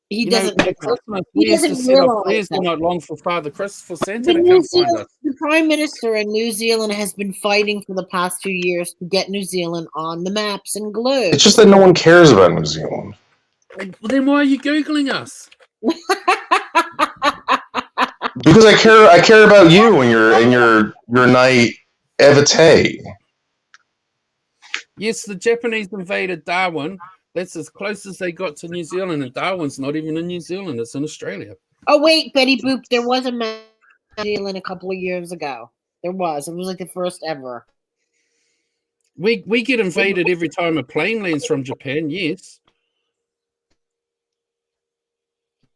He You know, doesn't. at Christmas, he we used to doesn't set up realize prayers that. not long for Father Chris for Santa The, to New come find Zealand, us. the Prime Minister in New Zealand has been fighting for the past 2 years to get New Zealand on the maps and glue. It's just that no one cares about New Zealand. Well, then why are you Googling us? Because I care about you and your naivete. Yes, the Japanese invaded Darwin. That's as close as they got to New Zealand, and Darwin's not even in New Zealand; it's in Australia. Oh wait, Betty Boop, there was a map in New Zealand a couple of years ago. There was. It was like the first ever. We get invaded every time a plane lands from Japan. Yes,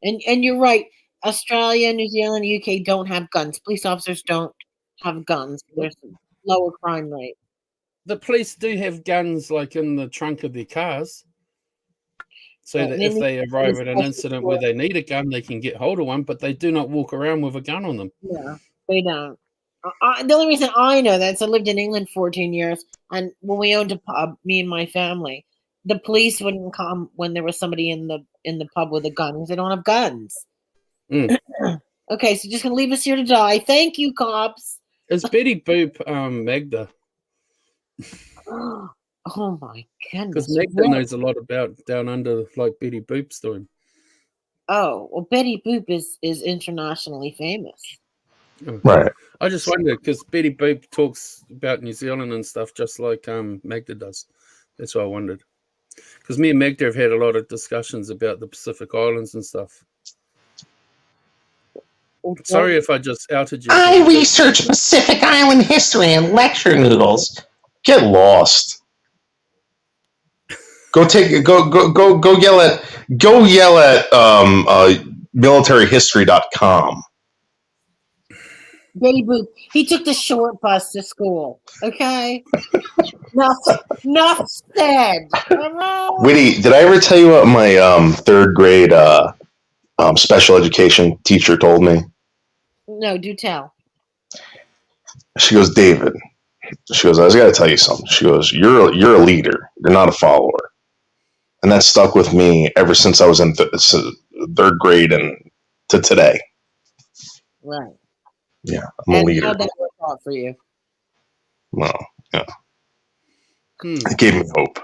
And you're right. Australia, New Zealand, UK don't have guns. Police officers don't have guns. There's a lower crime rate. the police do have guns, like in the trunk of their cars, so Yeah, that and if then they arrive at an especially incident for- where they need a gun, they can get hold of one. But they do not walk around with a gun on them. Yeah, they don't. The only reason I know that is I lived in England 14 years, and when we owned a pub, me and my family, the police wouldn't come when there was somebody in the pub with a gun because they don't have guns. Mm. Okay, so just gonna leave us here to die. Thank you, cops. Is Betty Boop Magda? Oh my Because goodness. Magda knows a lot about Down Under, like Betty Boop's doing. Oh well, Betty Boop is internationally famous. Right. I just wonder because Betty Boop talks about New Zealand and stuff just like Magda does. That's why I wondered. Because me and Magda have had a lot of discussions about the Pacific Islands and stuff. Sorry if I just outed you. I research Pacific Island history and lecture noodles. Get lost. Go yell at militaryhistory.com. Betty Boop. He took the short bus to school. Okay. Enough said. Witty, did I ever tell you what my third grade special education teacher told me? No, do tell. She goes, David. She goes, I just got to tell you something. She goes, you're a leader. You're not a follower. And that stuck with me ever since I was in third grade and to today. Right. Yeah, I'm a leader. How'd that work out for you? Well, yeah. It gave me hope.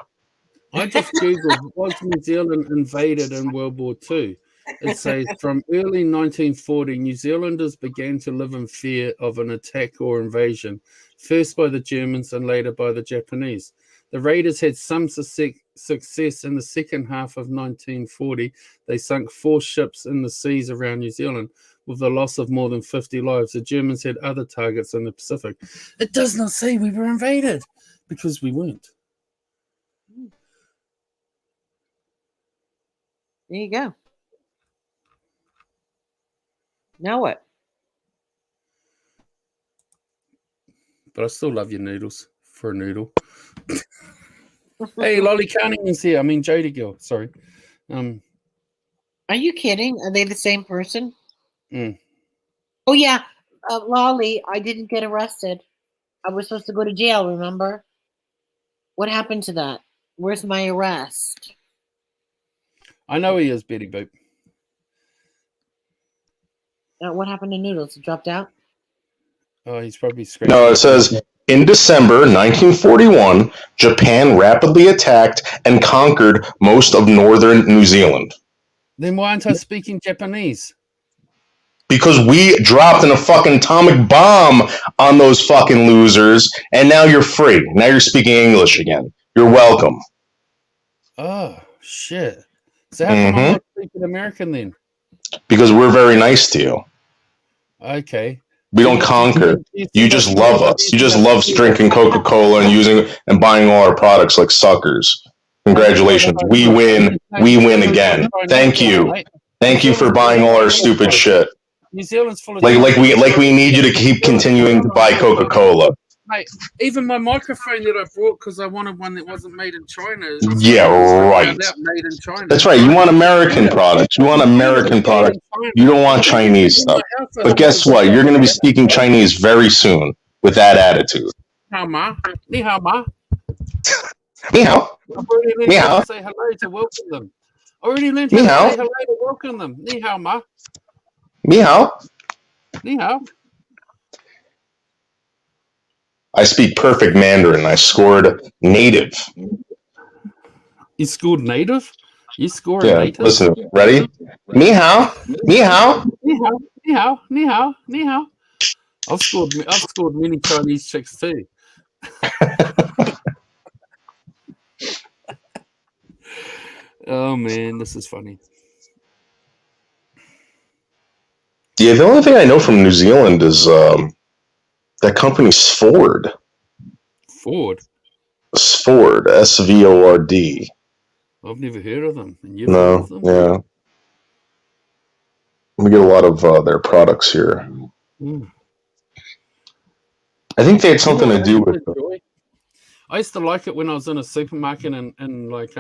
I just Googled, was New Zealand invaded in World War II? It says from early 1940, New Zealanders began to live in fear of an attack or invasion, first by the Germans and later by the Japanese. The raiders had some success in the second half of 1940. They sunk 4 ships in the seas around New Zealand with the loss of more than 50 lives. The Germans had other targets in the Pacific. It does not say we were invaded because we weren't. There you go. Now what? But I still love your noodles for a noodle. Hey, Lolly Carningham's here. I mean, Jody Gill. Sorry. Are you kidding? Are they the same person? Mm. Oh yeah, Lolly. I didn't get arrested. I was supposed to go to jail. Remember? What happened to that? Where's my arrest? I know he is, Betty Boop. What happened to Noodles? He dropped out? Oh, he's probably scratching. No, it says in December 1941, Japan rapidly attacked and conquered most of northern New Zealand. Then why aren't I speaking Japanese? Because we dropped a fucking atomic bomb on those fucking losers, and now you're free. Now you're speaking English again. You're welcome. Oh, shit. So how come I'm not speaking American then? Because we're very nice to you. Okay. We don't conquer. You just love us. You just love drinking Coca-Cola and buying all our products like suckers. Congratulations. We win. We win again. Thank you. Thank you for buying all our stupid shit. New Zealand's full of Like we need you to keep continuing to buy Coca-Cola. Mate, even my microphone that I brought because I wanted one that wasn't made in China. Yeah, right. Made in China. That's right. You want American products. You want American products. You don't want Chinese stuff. But guess what? You're going to be speaking Chinese very soon with that attitude. Ni hao ma. Ni hao ma. Meow. I've already learned Meow. how to say hello to welcome them. I already learned how to Meow. say hello to welcome them. Ni hao, ma. Meow. Ni hao. I speak perfect Mandarin. I scored native. You scored native? You score a Yeah, native? listen, ready? Ni hao. Ni hao. Ni hao, ni hao, ni hao, ni hao. I've scored many Chinese chicks too. Oh man, this is funny. Yeah, the only thing I know from New Zealand is that company's Ford. Ford. Ford, Svord. I've never heard of them. And you've heard No, of them? yeah. We get a lot of their products here. Mm. I think they had something You know to do what I with. enjoy? I used to like it when I was in a supermarket in like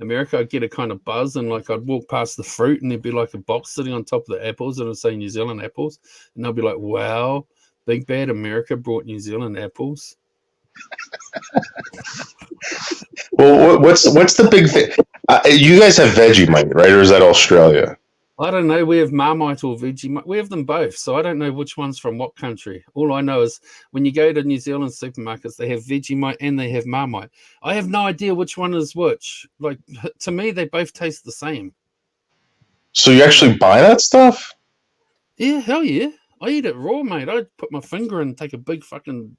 America. I'd get a kind of buzz, and like I'd walk past the fruit, and there'd be like a box sitting on top of the apples, and it'd say New Zealand apples, and I'll be like, "Wow, Big Bad America brought New Zealand apples." Well, what's the big thing? You guys have Vegemite, right? Or is that Australia? I don't know. We have Marmite or Vegemite. We have them both, so I don't know which one's from what country. All I know is when you go to New Zealand supermarkets, they have Vegemite and they have Marmite. I have no idea which one is which. Like to me, they both taste the same. So you actually buy that stuff? Yeah, hell yeah. I eat it raw, mate. I put my finger in, take a big fucking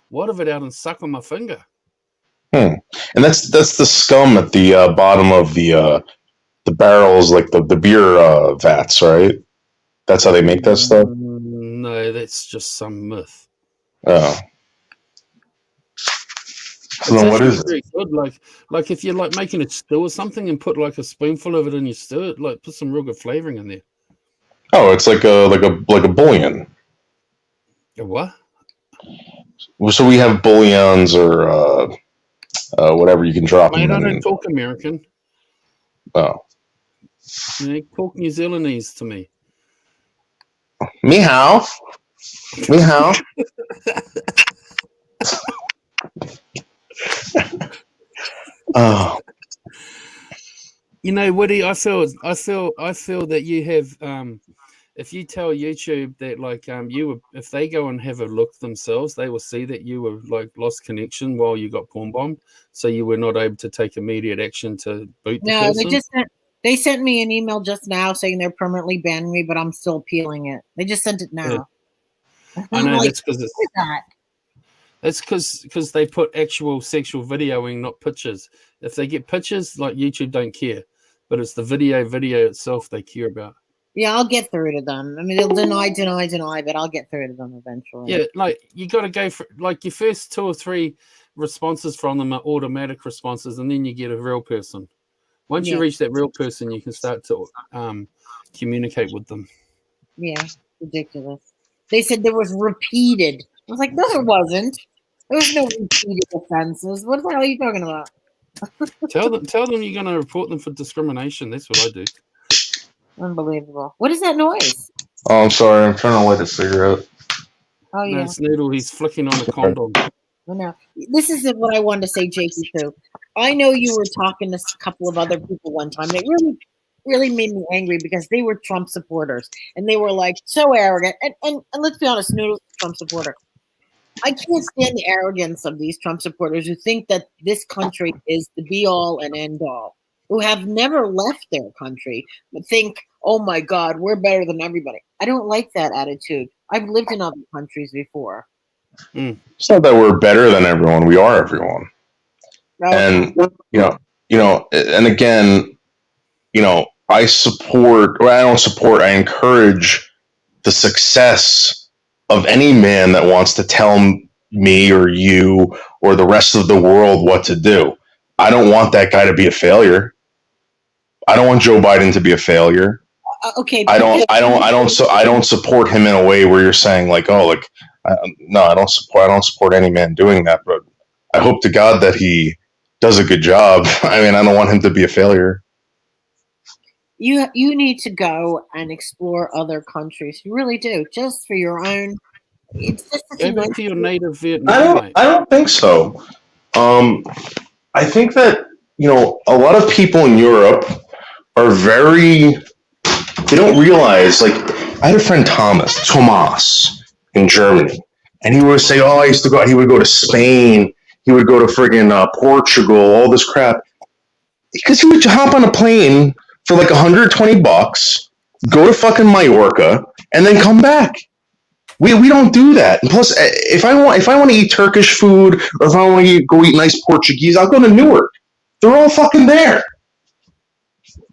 wad of it out and suck on my finger. And that's the scum at the bottom of the barrels, like the beer vats, right? That's how they make that stuff. No, that's just some myth. Oh. So then what is it? Very good. Like if you're like making a stew or something and put like a spoonful of it in your stew, like put some real good flavoring in there. Oh, it's like a bouillon. A what? So we have bouillons or whatever you can drop Mate, them I in. don't talk American. Oh. You know, talk New Zealandese to me. Me hao. Me hao. Oh. You know, Woody, I feel that you have if you tell YouTube that like if they go and have a look themselves, they will see that you were like lost connection while you got porn bombed, so you were not able to take immediate action to boot the No, person. they sent me an email just now saying they're permanently banning me, but I'm still appealing it. They just sent it now. Yeah. I know, that's because what is that? It's because they put actual sexual videoing, not pictures. If they get pictures, like YouTube don't care, but it's the video itself they care about. Yeah, I'll get through to them. I mean, they'll deny, but I'll get through to them eventually. Yeah, like you got to go for like your first 2 or 3 responses from them are automatic responses, and then you get a real person. Once you reach that real person, you can start to communicate with them. Yeah, ridiculous. They said there was repeated. I was like, no, there wasn't. There was no repeated offenses. What the hell are you talking about? Tell them you're going to report them for discrimination. That's what I do. Unbelievable. What is that noise? Oh, I'm sorry. I'm trying to light a cigarette. Oh, yeah. No, it's Noodle. He's flicking on a condom. Oh, no. This is what I wanted to say, Jakey, too. I know you were talking to a couple of other people one time. They really, really made me angry because they were Trump supporters. And they were, like, so arrogant. And let's be honest, Noodle's a Trump supporter. I can't stand the arrogance of these Trump supporters who think that this country is the be-all and end-all, who have never left their country, but think, oh, my God, we're better than everybody. I don't like that attitude. I've lived in other countries before. It's not that we're better than everyone. We are everyone. Okay. And, and again, I support, or I don't support, I encourage the success of any man that wants to tell me or you or the rest of the world what to do. I don't want that guy to be a failure. I don't want Joe Biden to be a failure. Okay. I don't support him in a way where you're saying like, oh, like, no, I don't support any man doing that. But I hope to God that he does a good job. I mean, I don't want him to be a failure. You need to go and explore other countries. You really do, just for your own. It's just Go back to your native Vietnam. I don't think so. I think that, a lot of people in Europe are they don't realize, like, I had a friend, Tomas, in Germany, and he would say, oh, I used to go, he would go to Spain, he would go to friggin' Portugal, all this crap. Because he would hop on a plane for like $120, go to fucking Mallorca, and then come back. We don't do that. And plus, if I want to eat Turkish food, or if I want to go eat nice Portuguese, I'll go to Newark. They're all fucking there,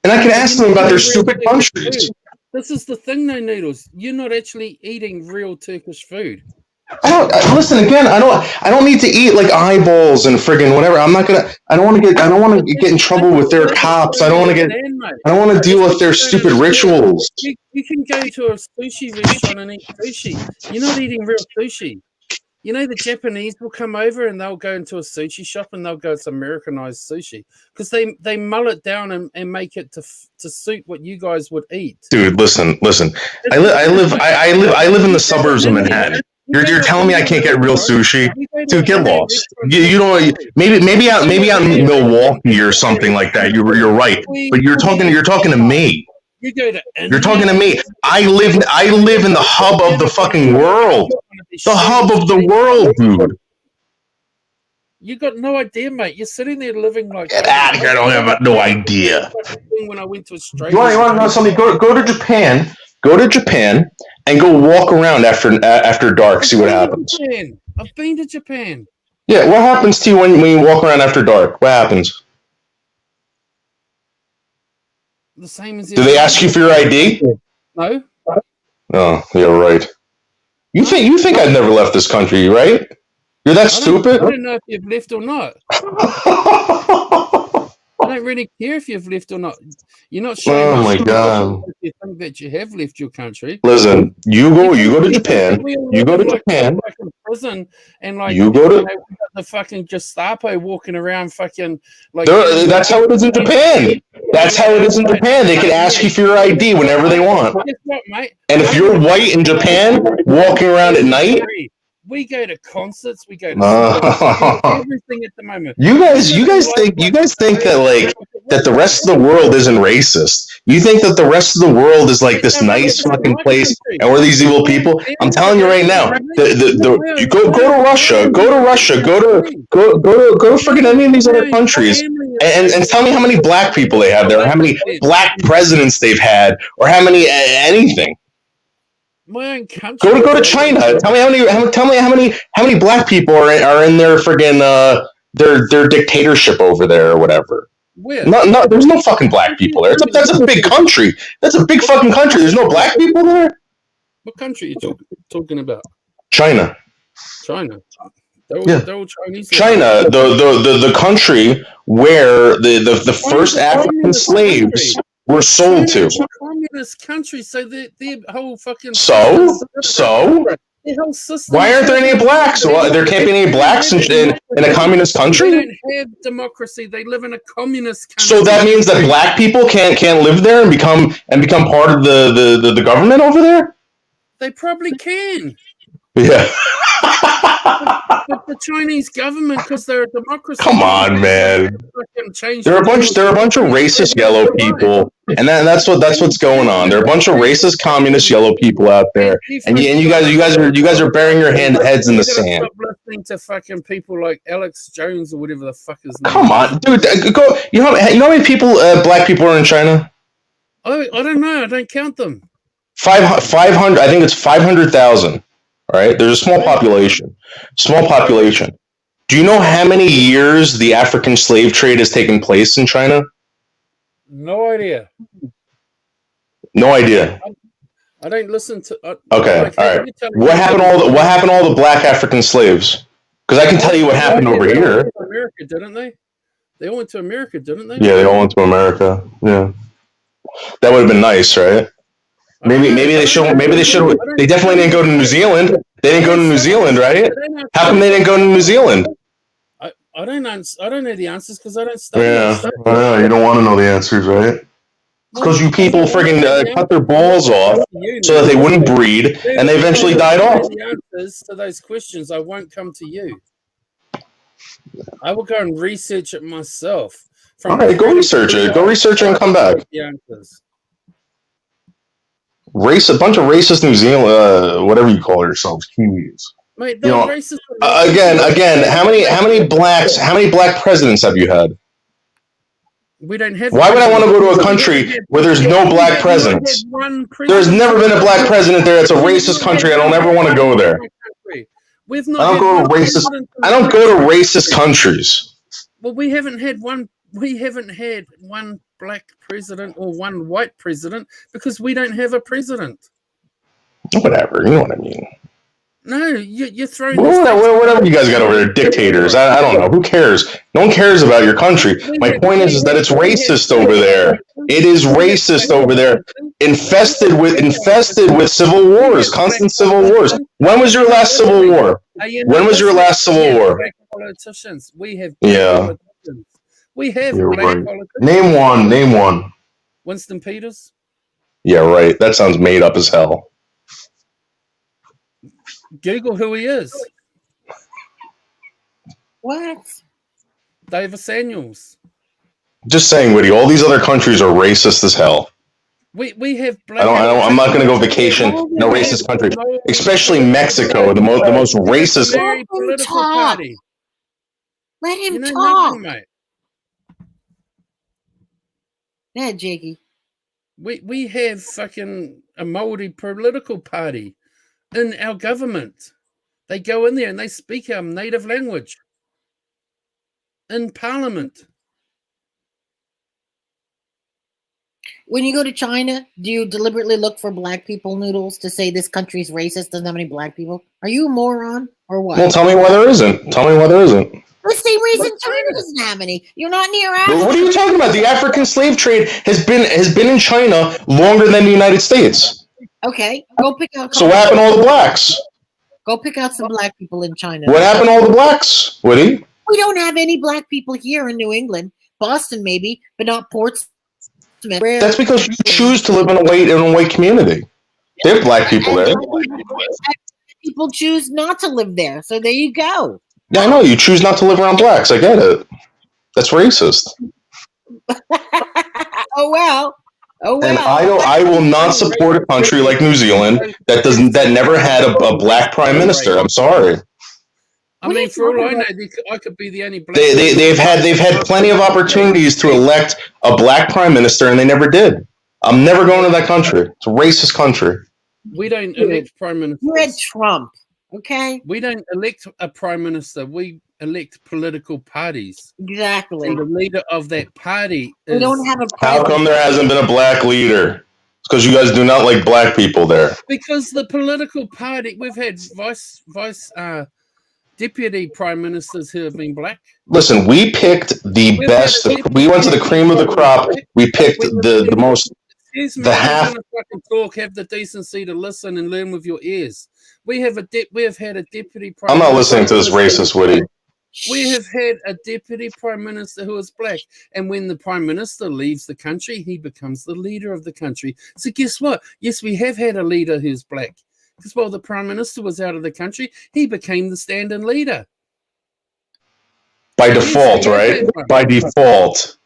and I can ask them about their stupid countries. This is the thing, though, Noodles. You're not actually eating real Turkish food. Listen again. I don't need to eat like eyeballs and friggin' whatever. I don't want to get in trouble with their cops. I don't want to deal with their stupid rituals. You can go to a sushi restaurant and eat sushi. You're not eating real sushi. The Japanese will come over and they'll go into a sushi shop and they'll go, it's Americanized sushi, because they mull it down and make it to suit what you guys would eat. Dude, listen. I live in the suburbs of Manhattan. You're telling me I can't get real sushi? Dude, get lost. You don't. Maybe out in Milwaukee or something like that. You're right, but you're talking to me. You're talking to me. I live in the hub of the fucking world. The hub of the world, dude. You got no idea, mate. You're sitting there living like. Get out of here! I don't have no idea. When I went to Australia, you want to know something? Go to Japan. Go to Japan and go walk around after dark. See what happens. I've been to Japan. Yeah, what happens to you when you walk around after dark? What happens? The same as. Do they ask you for your ID? No. Oh, yeah, right. You think I've never left this country, right? You're that stupid? I don't know if you've left or not. I don't really care if you've left or not. You're not showing. Oh my god! You think that you have left your country? Listen, you go to Japan. You go to Japan. Like in prison and like you go to the fucking Gestapo walking around, fucking like. That's how it is in Japan. That's how it is in Japan. They can ask you for your ID whenever they want. Guess what, mate? And if you're white in Japan, walking around at night. We go to concerts. We go to everything at the moment. You guys think that the rest of the world isn't racist. You think that the rest of the world is like this nice fucking place, and we're these evil people. I'm telling you right now. You go to Russia. Go to freaking any of these other countries, and tell me how many black people they have there, or how many black presidents they've had, or how many anything. My own country. Go to China. Tell me how many black people are in their friggin' their dictatorship over there or whatever. Where? No, there's no fucking black people there. That's a big country. That's a big fucking country. There's no black people there. What country are you talking about? China. China. They're all Chinese. China, the country where the first African slaves were sold to. Communist country, so their whole fucking so their whole system. Why aren't there any blacks? There can't be any blacks in a communist country. They don't have democracy. They live in a communist country. So that means that black people can't live there and become part of the government over there. They probably can. Yeah. But the Chinese government, because they're a democracy. Come on, man. There are a bunch of racist yellow people, and that's what's going on. There are a bunch of racist communist yellow people out there, and you guys are burying your heads in the sand. Stop listening to fucking people like Alex Jones or whatever the fuck his name. Come on, dude. Go. You know how many people, black people, are in China? I don't know. I don't count them. 500. I think it's 500,000. All right, there's a small population. Do you know how many years the African slave trade has taken place in China? No idea. No idea. I don't listen to. Okay, all right. What happened to all the black African slaves? Because I can tell you what happened over here. They all went to America, didn't they? They all went to America, didn't they? Yeah, they all went to America. Yeah, that would have been nice, right? Maybe they should. They definitely didn't go to New Zealand. They didn't go to New Zealand, right? How come they didn't go to New Zealand? I don't know the answers because I don't study. Yeah, I know. You don't want to know the answers, right? Because you people friggin' cut their balls off so that they wouldn't breed, and they eventually died off. The answers to those questions, I won't come to you. I will go and research it myself. All right, go research it. Go research it and come back. Bianca's. A bunch of racist New Zealand, whatever you call yourselves, Kiwis. Mate, You they're know, racist. Again, how many black presidents have you had? We don't have. Why would I want to go to a country where there's no black presidents? There's never been a black president there. It's a racist country. I don't ever want to go there. We've I not don't go to racist. I don't go to racist countries. Well, we haven't had one. We haven't had one black president or one white president because we don't have a president. Whatever, you know what I mean. No, you're throwing. Whatever you guys got over there, dictators. I don't know. Who cares? No one cares about your country. My point is that it's racist over there. It is racist over there. Infested with civil wars, constant civil wars. When was your last civil war? When was your last civil war? Politicians. We have. Yeah. Politicians. We have You're black right. politicians. Name one. Winston Peters. Yeah, right. That sounds made up as hell. Google who he is. What? David Samuels. Just saying, Woody. All these other countries are racist as hell. We have black. I'm not going to go vacation in a racist country, especially Mexico, the most racist. Very political party. Let him You know talk. nothing, mate. Yeah, Jakey. We have fucking a Maori political party in our government. They go in there and they speak our native language in Parliament. When you go to China, do you deliberately look for black people noodles to say this country's racist, doesn't have any black people? Are you a moron or what? Well, tell me why there isn't. Tell me why there isn't. The same reason China doesn't have any. You're not near Africa. What are you talking about? The African slave trade has been in China longer than the United States. Okay, go pick out. So what happened to all the blacks? Go pick out some black people in China. What happened to all the blacks, Woody? We don't have any black people here in New England. Boston maybe, but not Portsmouth. That's because you choose to live in a white community. They have black people there. People choose not to live there. So there you go. Yeah, I know. You choose not to live around blacks. I get it. That's racist. Oh well. And I will not support a country like New Zealand that never had a black prime minister. I'm sorry. I mean, for all I know, I could be the only black. They've had plenty of opportunities to elect a black prime minister, and they never did. I'm never going to that country. It's a racist country. We don't elect prime ministers. You had Trump, okay? We don't elect a prime minister. We elect political parties. Exactly. And the leader of that party is... We don't have a How come there hasn't been a black leader? It's because you guys do not like black people there. Because the political party... We've had deputy prime ministers who have been black. Listen, we picked the best. We went to the cream of the crop. We picked the most... Excuse me, the half... I'm gonna fucking talk. Have the decency to listen and learn with your ears. We have had a deputy prime. I'm not listening to this racist, Woody. We have had a deputy prime minister who is black, and when the prime minister leaves the country, he becomes the leader of the country. So guess what? Yes, we have had a leader who's black. Because while the prime minister was out of the country, he became the stand-in leader. By default, right? By default.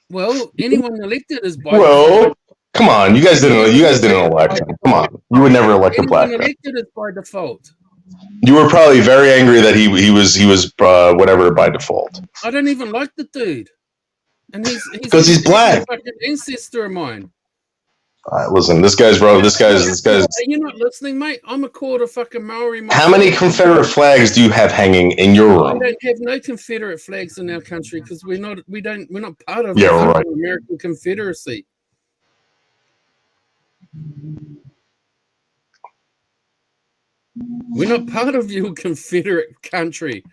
Well, anyone elected is by default. Come on, you guys didn't elect him. Come on, you would never elect a black man. guy. Elected is by default. You were probably very angry that he was whatever by default. I don't even like the dude, and he's because he's black. A fucking ancestor of mine. Listen, this guy's. Are you not listening, mate? I'm a quarter fucking Maori. How many Confederate flags do you have hanging in your room? We don't have no Confederate flags in our country because we're not part of the American Confederacy. We're not part of your Confederate country.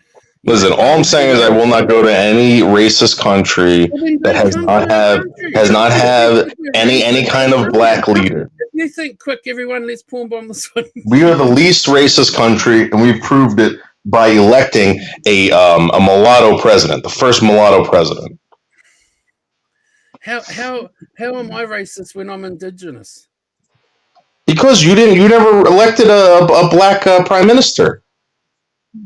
Listen, all I'm saying is I will not go to any racist country that has not have any kind of black leader. If you think, quick, everyone, let's porn bomb this one. We are the least racist country, and we've proved it by electing a mulatto president, the first mulatto president. How am I racist when I'm indigenous? Because you never elected a black prime minister.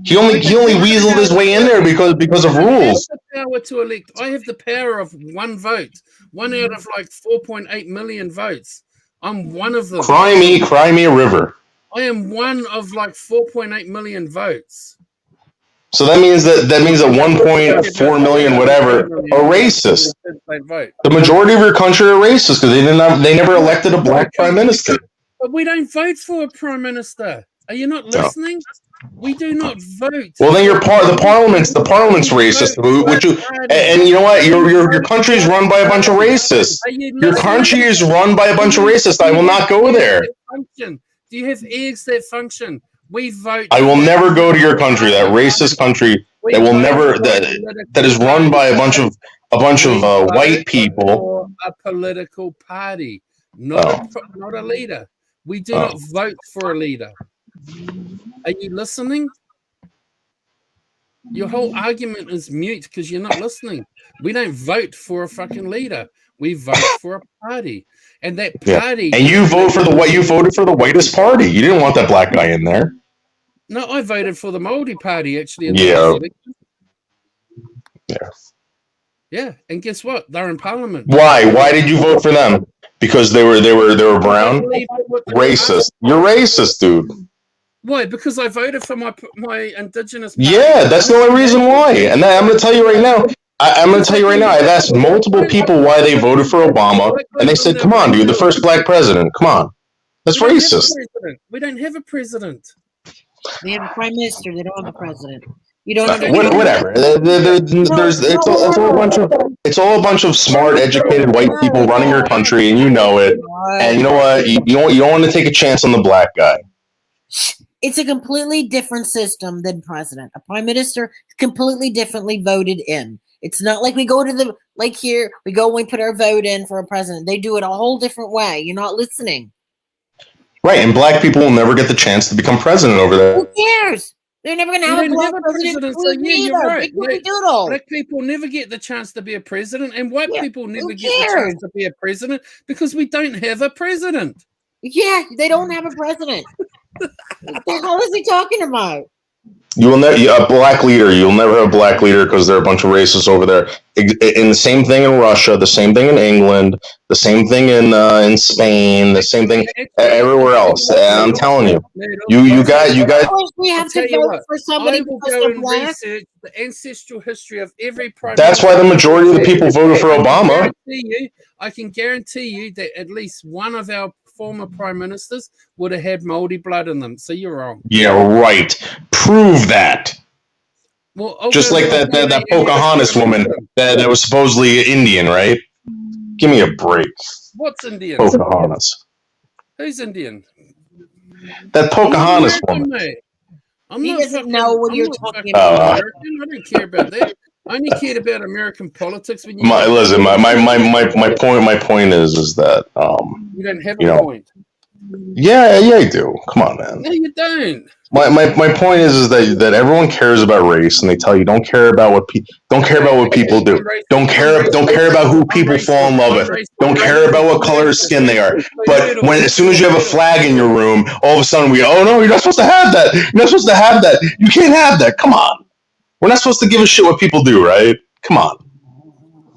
He only weaseled his way in there because of rules. I have the power to elect. I have the power of one vote. 1 out of like 4.8 million votes. I'm one of them. Cry me a river. I am one of like 4.8 million votes. So that means that 1.4 million whatever are racist. The majority of your country are racist because they never elected a black prime minister. But we don't vote for a prime minister. Are you not listening? We do not vote. Well, then the parliament's racist. And you know what? Your country is run by a bunch of racists. Your country is run by a bunch of racists. I will not go there. Do you have eggs that function? We vote. I will never go to your country, that racist country that is run by a bunch of white people. A political party, not a leader. We do not vote for a leader. Are you listening? Your whole argument is mute because you're not listening. We don't vote for a fucking leader. We vote for a party, and that party. And you vote for you voted for the whitest party. You didn't want that black guy in there. No, I voted for the Maori party actually. Yeah, and guess what? They're in parliament. Why? Why did you vote for them? Because they were brown. Racist. You're racist, dude. Why? Because I voted for my indigenous party. Yeah, that's the only reason why. And I'm going to tell you right now. I'm going to tell you right now. I've asked multiple people why they voted for Obama, and they said, "Come on, dude, the first black president. Come on, that's racist." We don't have a president. They have a prime minister. They don't have a president. You don't whatever. It's all a bunch of smart, educated white people running your country, and you know it. And you know what? You don't want to take a chance on the black guy. It's a completely different system than president. A prime minister is completely differently voted in. It's not like we go to here, we go and we put our vote in for a president. They do it a whole different way. You're not listening. Right, and black people will never get the chance to become president over there. Who cares? They're never going to have a black president. So yeah, you're right. Black people never get the chance to be a president, and white people never get the chance to be a president because we don't have a president. Yeah, they don't have a president. What the hell is he talking about? You will never a black leader. You'll never have a black leader because there are a bunch of racists over there. And the same thing in Russia, the same thing in England, the same thing in Spain, the same thing everywhere else. I'm telling you, you guys. We have to vote for somebody because they're black. Research the ancestral history of every prime. That's why the majority of the people voted for Obama. I can guarantee you that at least one of our former prime ministers would have had Maori blood in them. So you're wrong. Yeah, right. Prove that. Well, just like that Pocahontas woman that was supposedly Indian, right? Give me a break. What's Indian? Pocahontas. Who's Indian? That Pocahontas woman. He doesn't know what you're talking about. I don't care about that. I only cared about American politics when you. My point is that you don't have a point. Yeah, you do. Come on, man. No, you don't. My point is that everyone cares about race, and they tell you don't care about what people do. Don't care about who people fall in love with. Don't care about what color of skin they are. But as soon as you have a flag in your room, all of a sudden oh no, you're not supposed to have that. You're not supposed to have that. You can't have that. Come on. We're not supposed to give a shit what people do, right? Come on.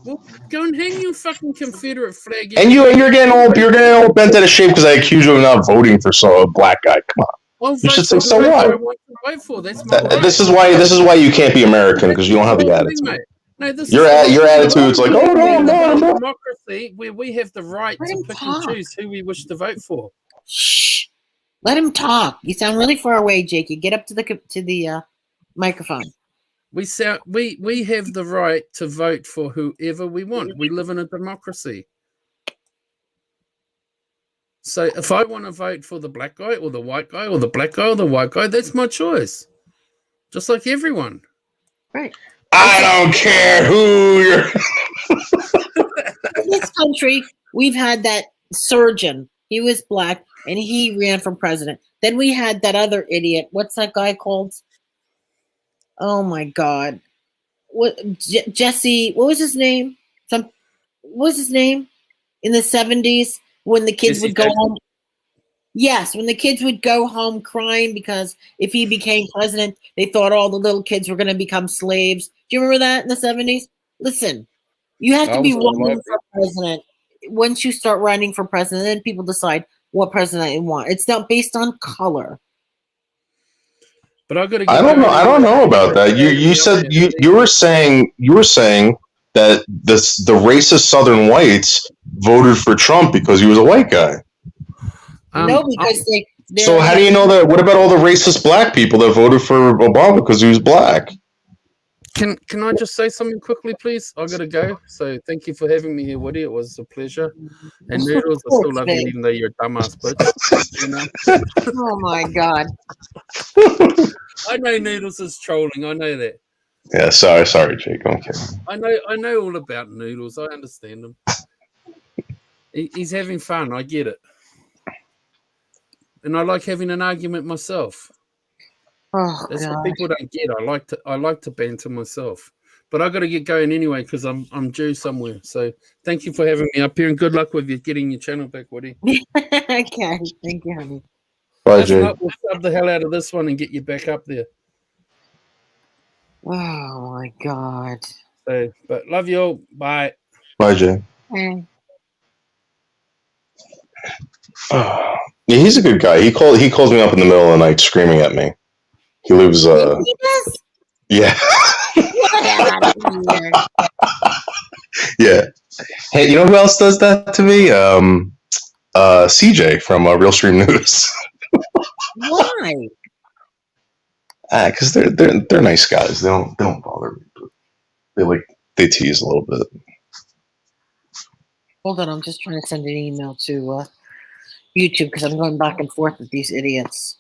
Well, go and hang your fucking Confederate flag. And you're getting all bent out of shape because I accuse you of not voting for a black guy. Come on. Well, you should say so what? This is why you can't be American because you don't have the attitude. No, your attitude's like, oh no, democracy where we have the right to pick and choose who we wish to vote for. Shh. Let him talk. You sound really far away, Jakey. Get up to the microphone. We have the right to vote for whoever we want. We live in a democracy. So if I want to vote for the black guy or the white guy or the black guy or the white guy, that's my choice. Just like everyone. Right. I don't care who you're. In this country, we've had that surgeon. He was black and he ran for president. Then we had that other idiot. What's that guy called? Oh my God! Jesse? What was his name? What was his name in the 70s when the kids would go home? Yes, when the kids would go home crying because if he became president, they thought all the little kids were going to become slaves. Do you remember that in the 70s? Listen, you have I to be was alive running for president. Once you start running for president, then people decide what president they want. It's not based on color. But I got to. I don't know about that. You said you were saying that the racist Southern whites voted for Trump because he was a white guy. No, because So how do you know that? What about all the racist black people that voted for Obama because he was black? Can I just say something quickly, please? I gotta go. So thank you for having me here, Woody. It was a pleasure. And Noodles, I still love you, even though you're a dumbass bitch. You know? Oh my God! I know Noodles is trolling. I know that. Yeah, sorry, Jake. I'm kidding. I know all about Noodles. I understand him. He's having fun. I get it. And I like having an argument myself. Oh, That's God. what people don't get. I like to banter myself. But I got to get going anyway because I'm due somewhere. So thank you for having me up here and good luck with you getting your channel back, Woody. Okay, thank you, honey. Bye, If Jake. not, we'll sub the hell out of this one and get you back up there. Oh my God. So, but love you all. Bye. Bye, Jake. Okay. Yeah, he's a good guy. He calls me up in the middle of the night screaming at me. He lives He does? yeah. Get out of here. Yeah. Hey, you know who else does that to me? CJ from Real Stream News. Why? Because they're nice guys. They don't bother me. But they tease a little bit. Hold on, I'm just trying to send an email to YouTube because I'm going back and forth with these idiots.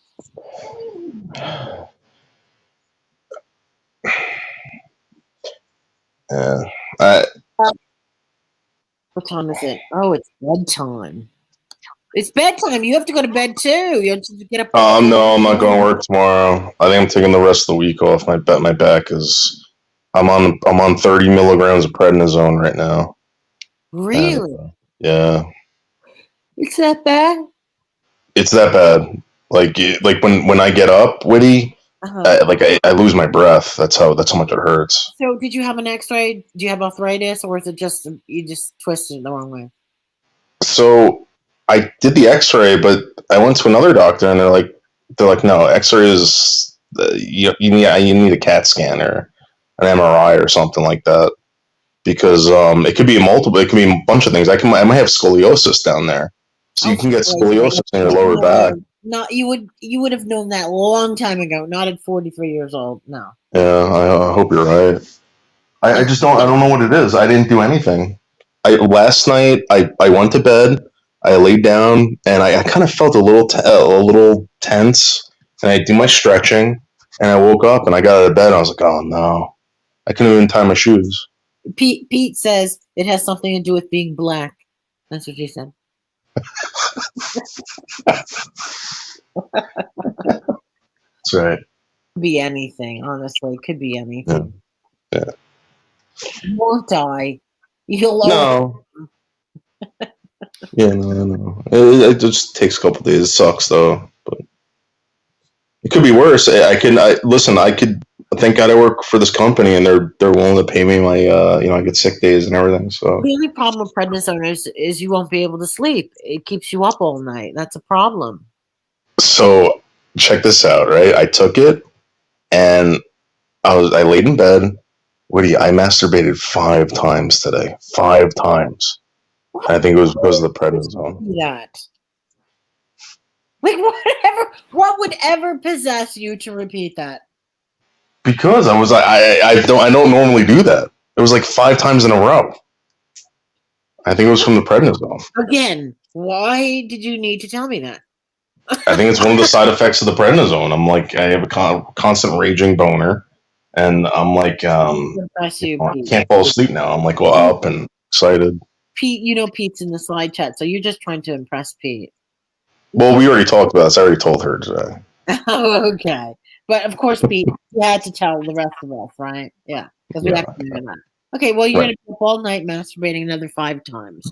Yeah. What time is it? Oh, it's bedtime. It's bedtime. You have to go to bed too. You have to get up. No, I'm not going to work tomorrow. I think I'm taking the rest of the week off. My back is. I'm on 30 milligrams of prednisone right now. Really? And, yeah. It's that bad? It's that bad. Like when I get up, Witty, I lose my breath. That's how much it hurts. So did you have an X-ray? Do you have arthritis, or is it just you just twisted it the wrong way? So I did the X-ray, but I went to another doctor, and they're like, no, X-ray is you need a CAT scan or an MRI or something like that because it could be a bunch of things. I might have scoliosis down there, so you can get scoliosis in your lower back. No, you would have known that a long time ago. Not at 43 years old. No. Yeah, I hope you're right. I just don't. I don't know what it is. I didn't do anything. Last night I went to bed. I laid down and I kind of felt a little tense. And I do my stretching and I woke up and I got out of bed and I was like, oh no, I couldn't even tie my shoes. Pete says it has something to do with being black. That's what she said. That's right. Could be anything, honestly. Could be anything. Yeah. You won't die. You'll No. Yeah, no. It just takes a couple days. It sucks though, but it could be worse. Listen. I could. Thank God I work for this company, and they're willing to pay me my I get sick days and everything. So the only problem with prednisone is you won't be able to sleep. It keeps you up all night. That's a problem. So check this out, right? I took it, and I laid in bed. Woody, I masturbated 5 times today. 5 times. I think it was because of the prednisone. That. Like what would ever possess you to repeat that? Because I don't normally do that. It was like 5 times in a row. I think it was from the prednisone. Again, why did you need to tell me that? I think it's one of the side effects of the prednisone. I'm like, I have a constant raging boner, and I'm like, I can't fall asleep now. I'm like, up and excited. Pete, Pete's in the slide chat, so you're just trying to impress Pete. Well, we already talked about this. I already told her today. Oh, okay. But of course, Pete, you had to tell the rest of us, right? Yeah, because we have to do that. Okay, well, you're going to be up all night masturbating another 5 times.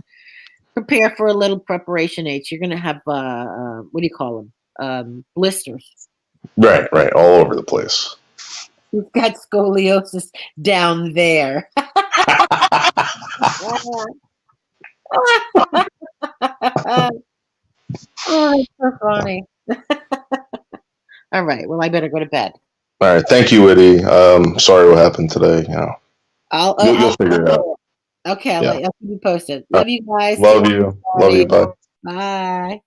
prepare for a little preparation, H. You're gonna have what do you call them? Blisters. Right, all over the place. You've got scoliosis down there. Oh, that's so funny. All right. Well, I better go to bed. All right, thank you, Whitty. Sorry what happened today. You know, you'll figure it out. Okay, I'll Yeah. keep you posted. Love you guys. Love you. Bye. Bye.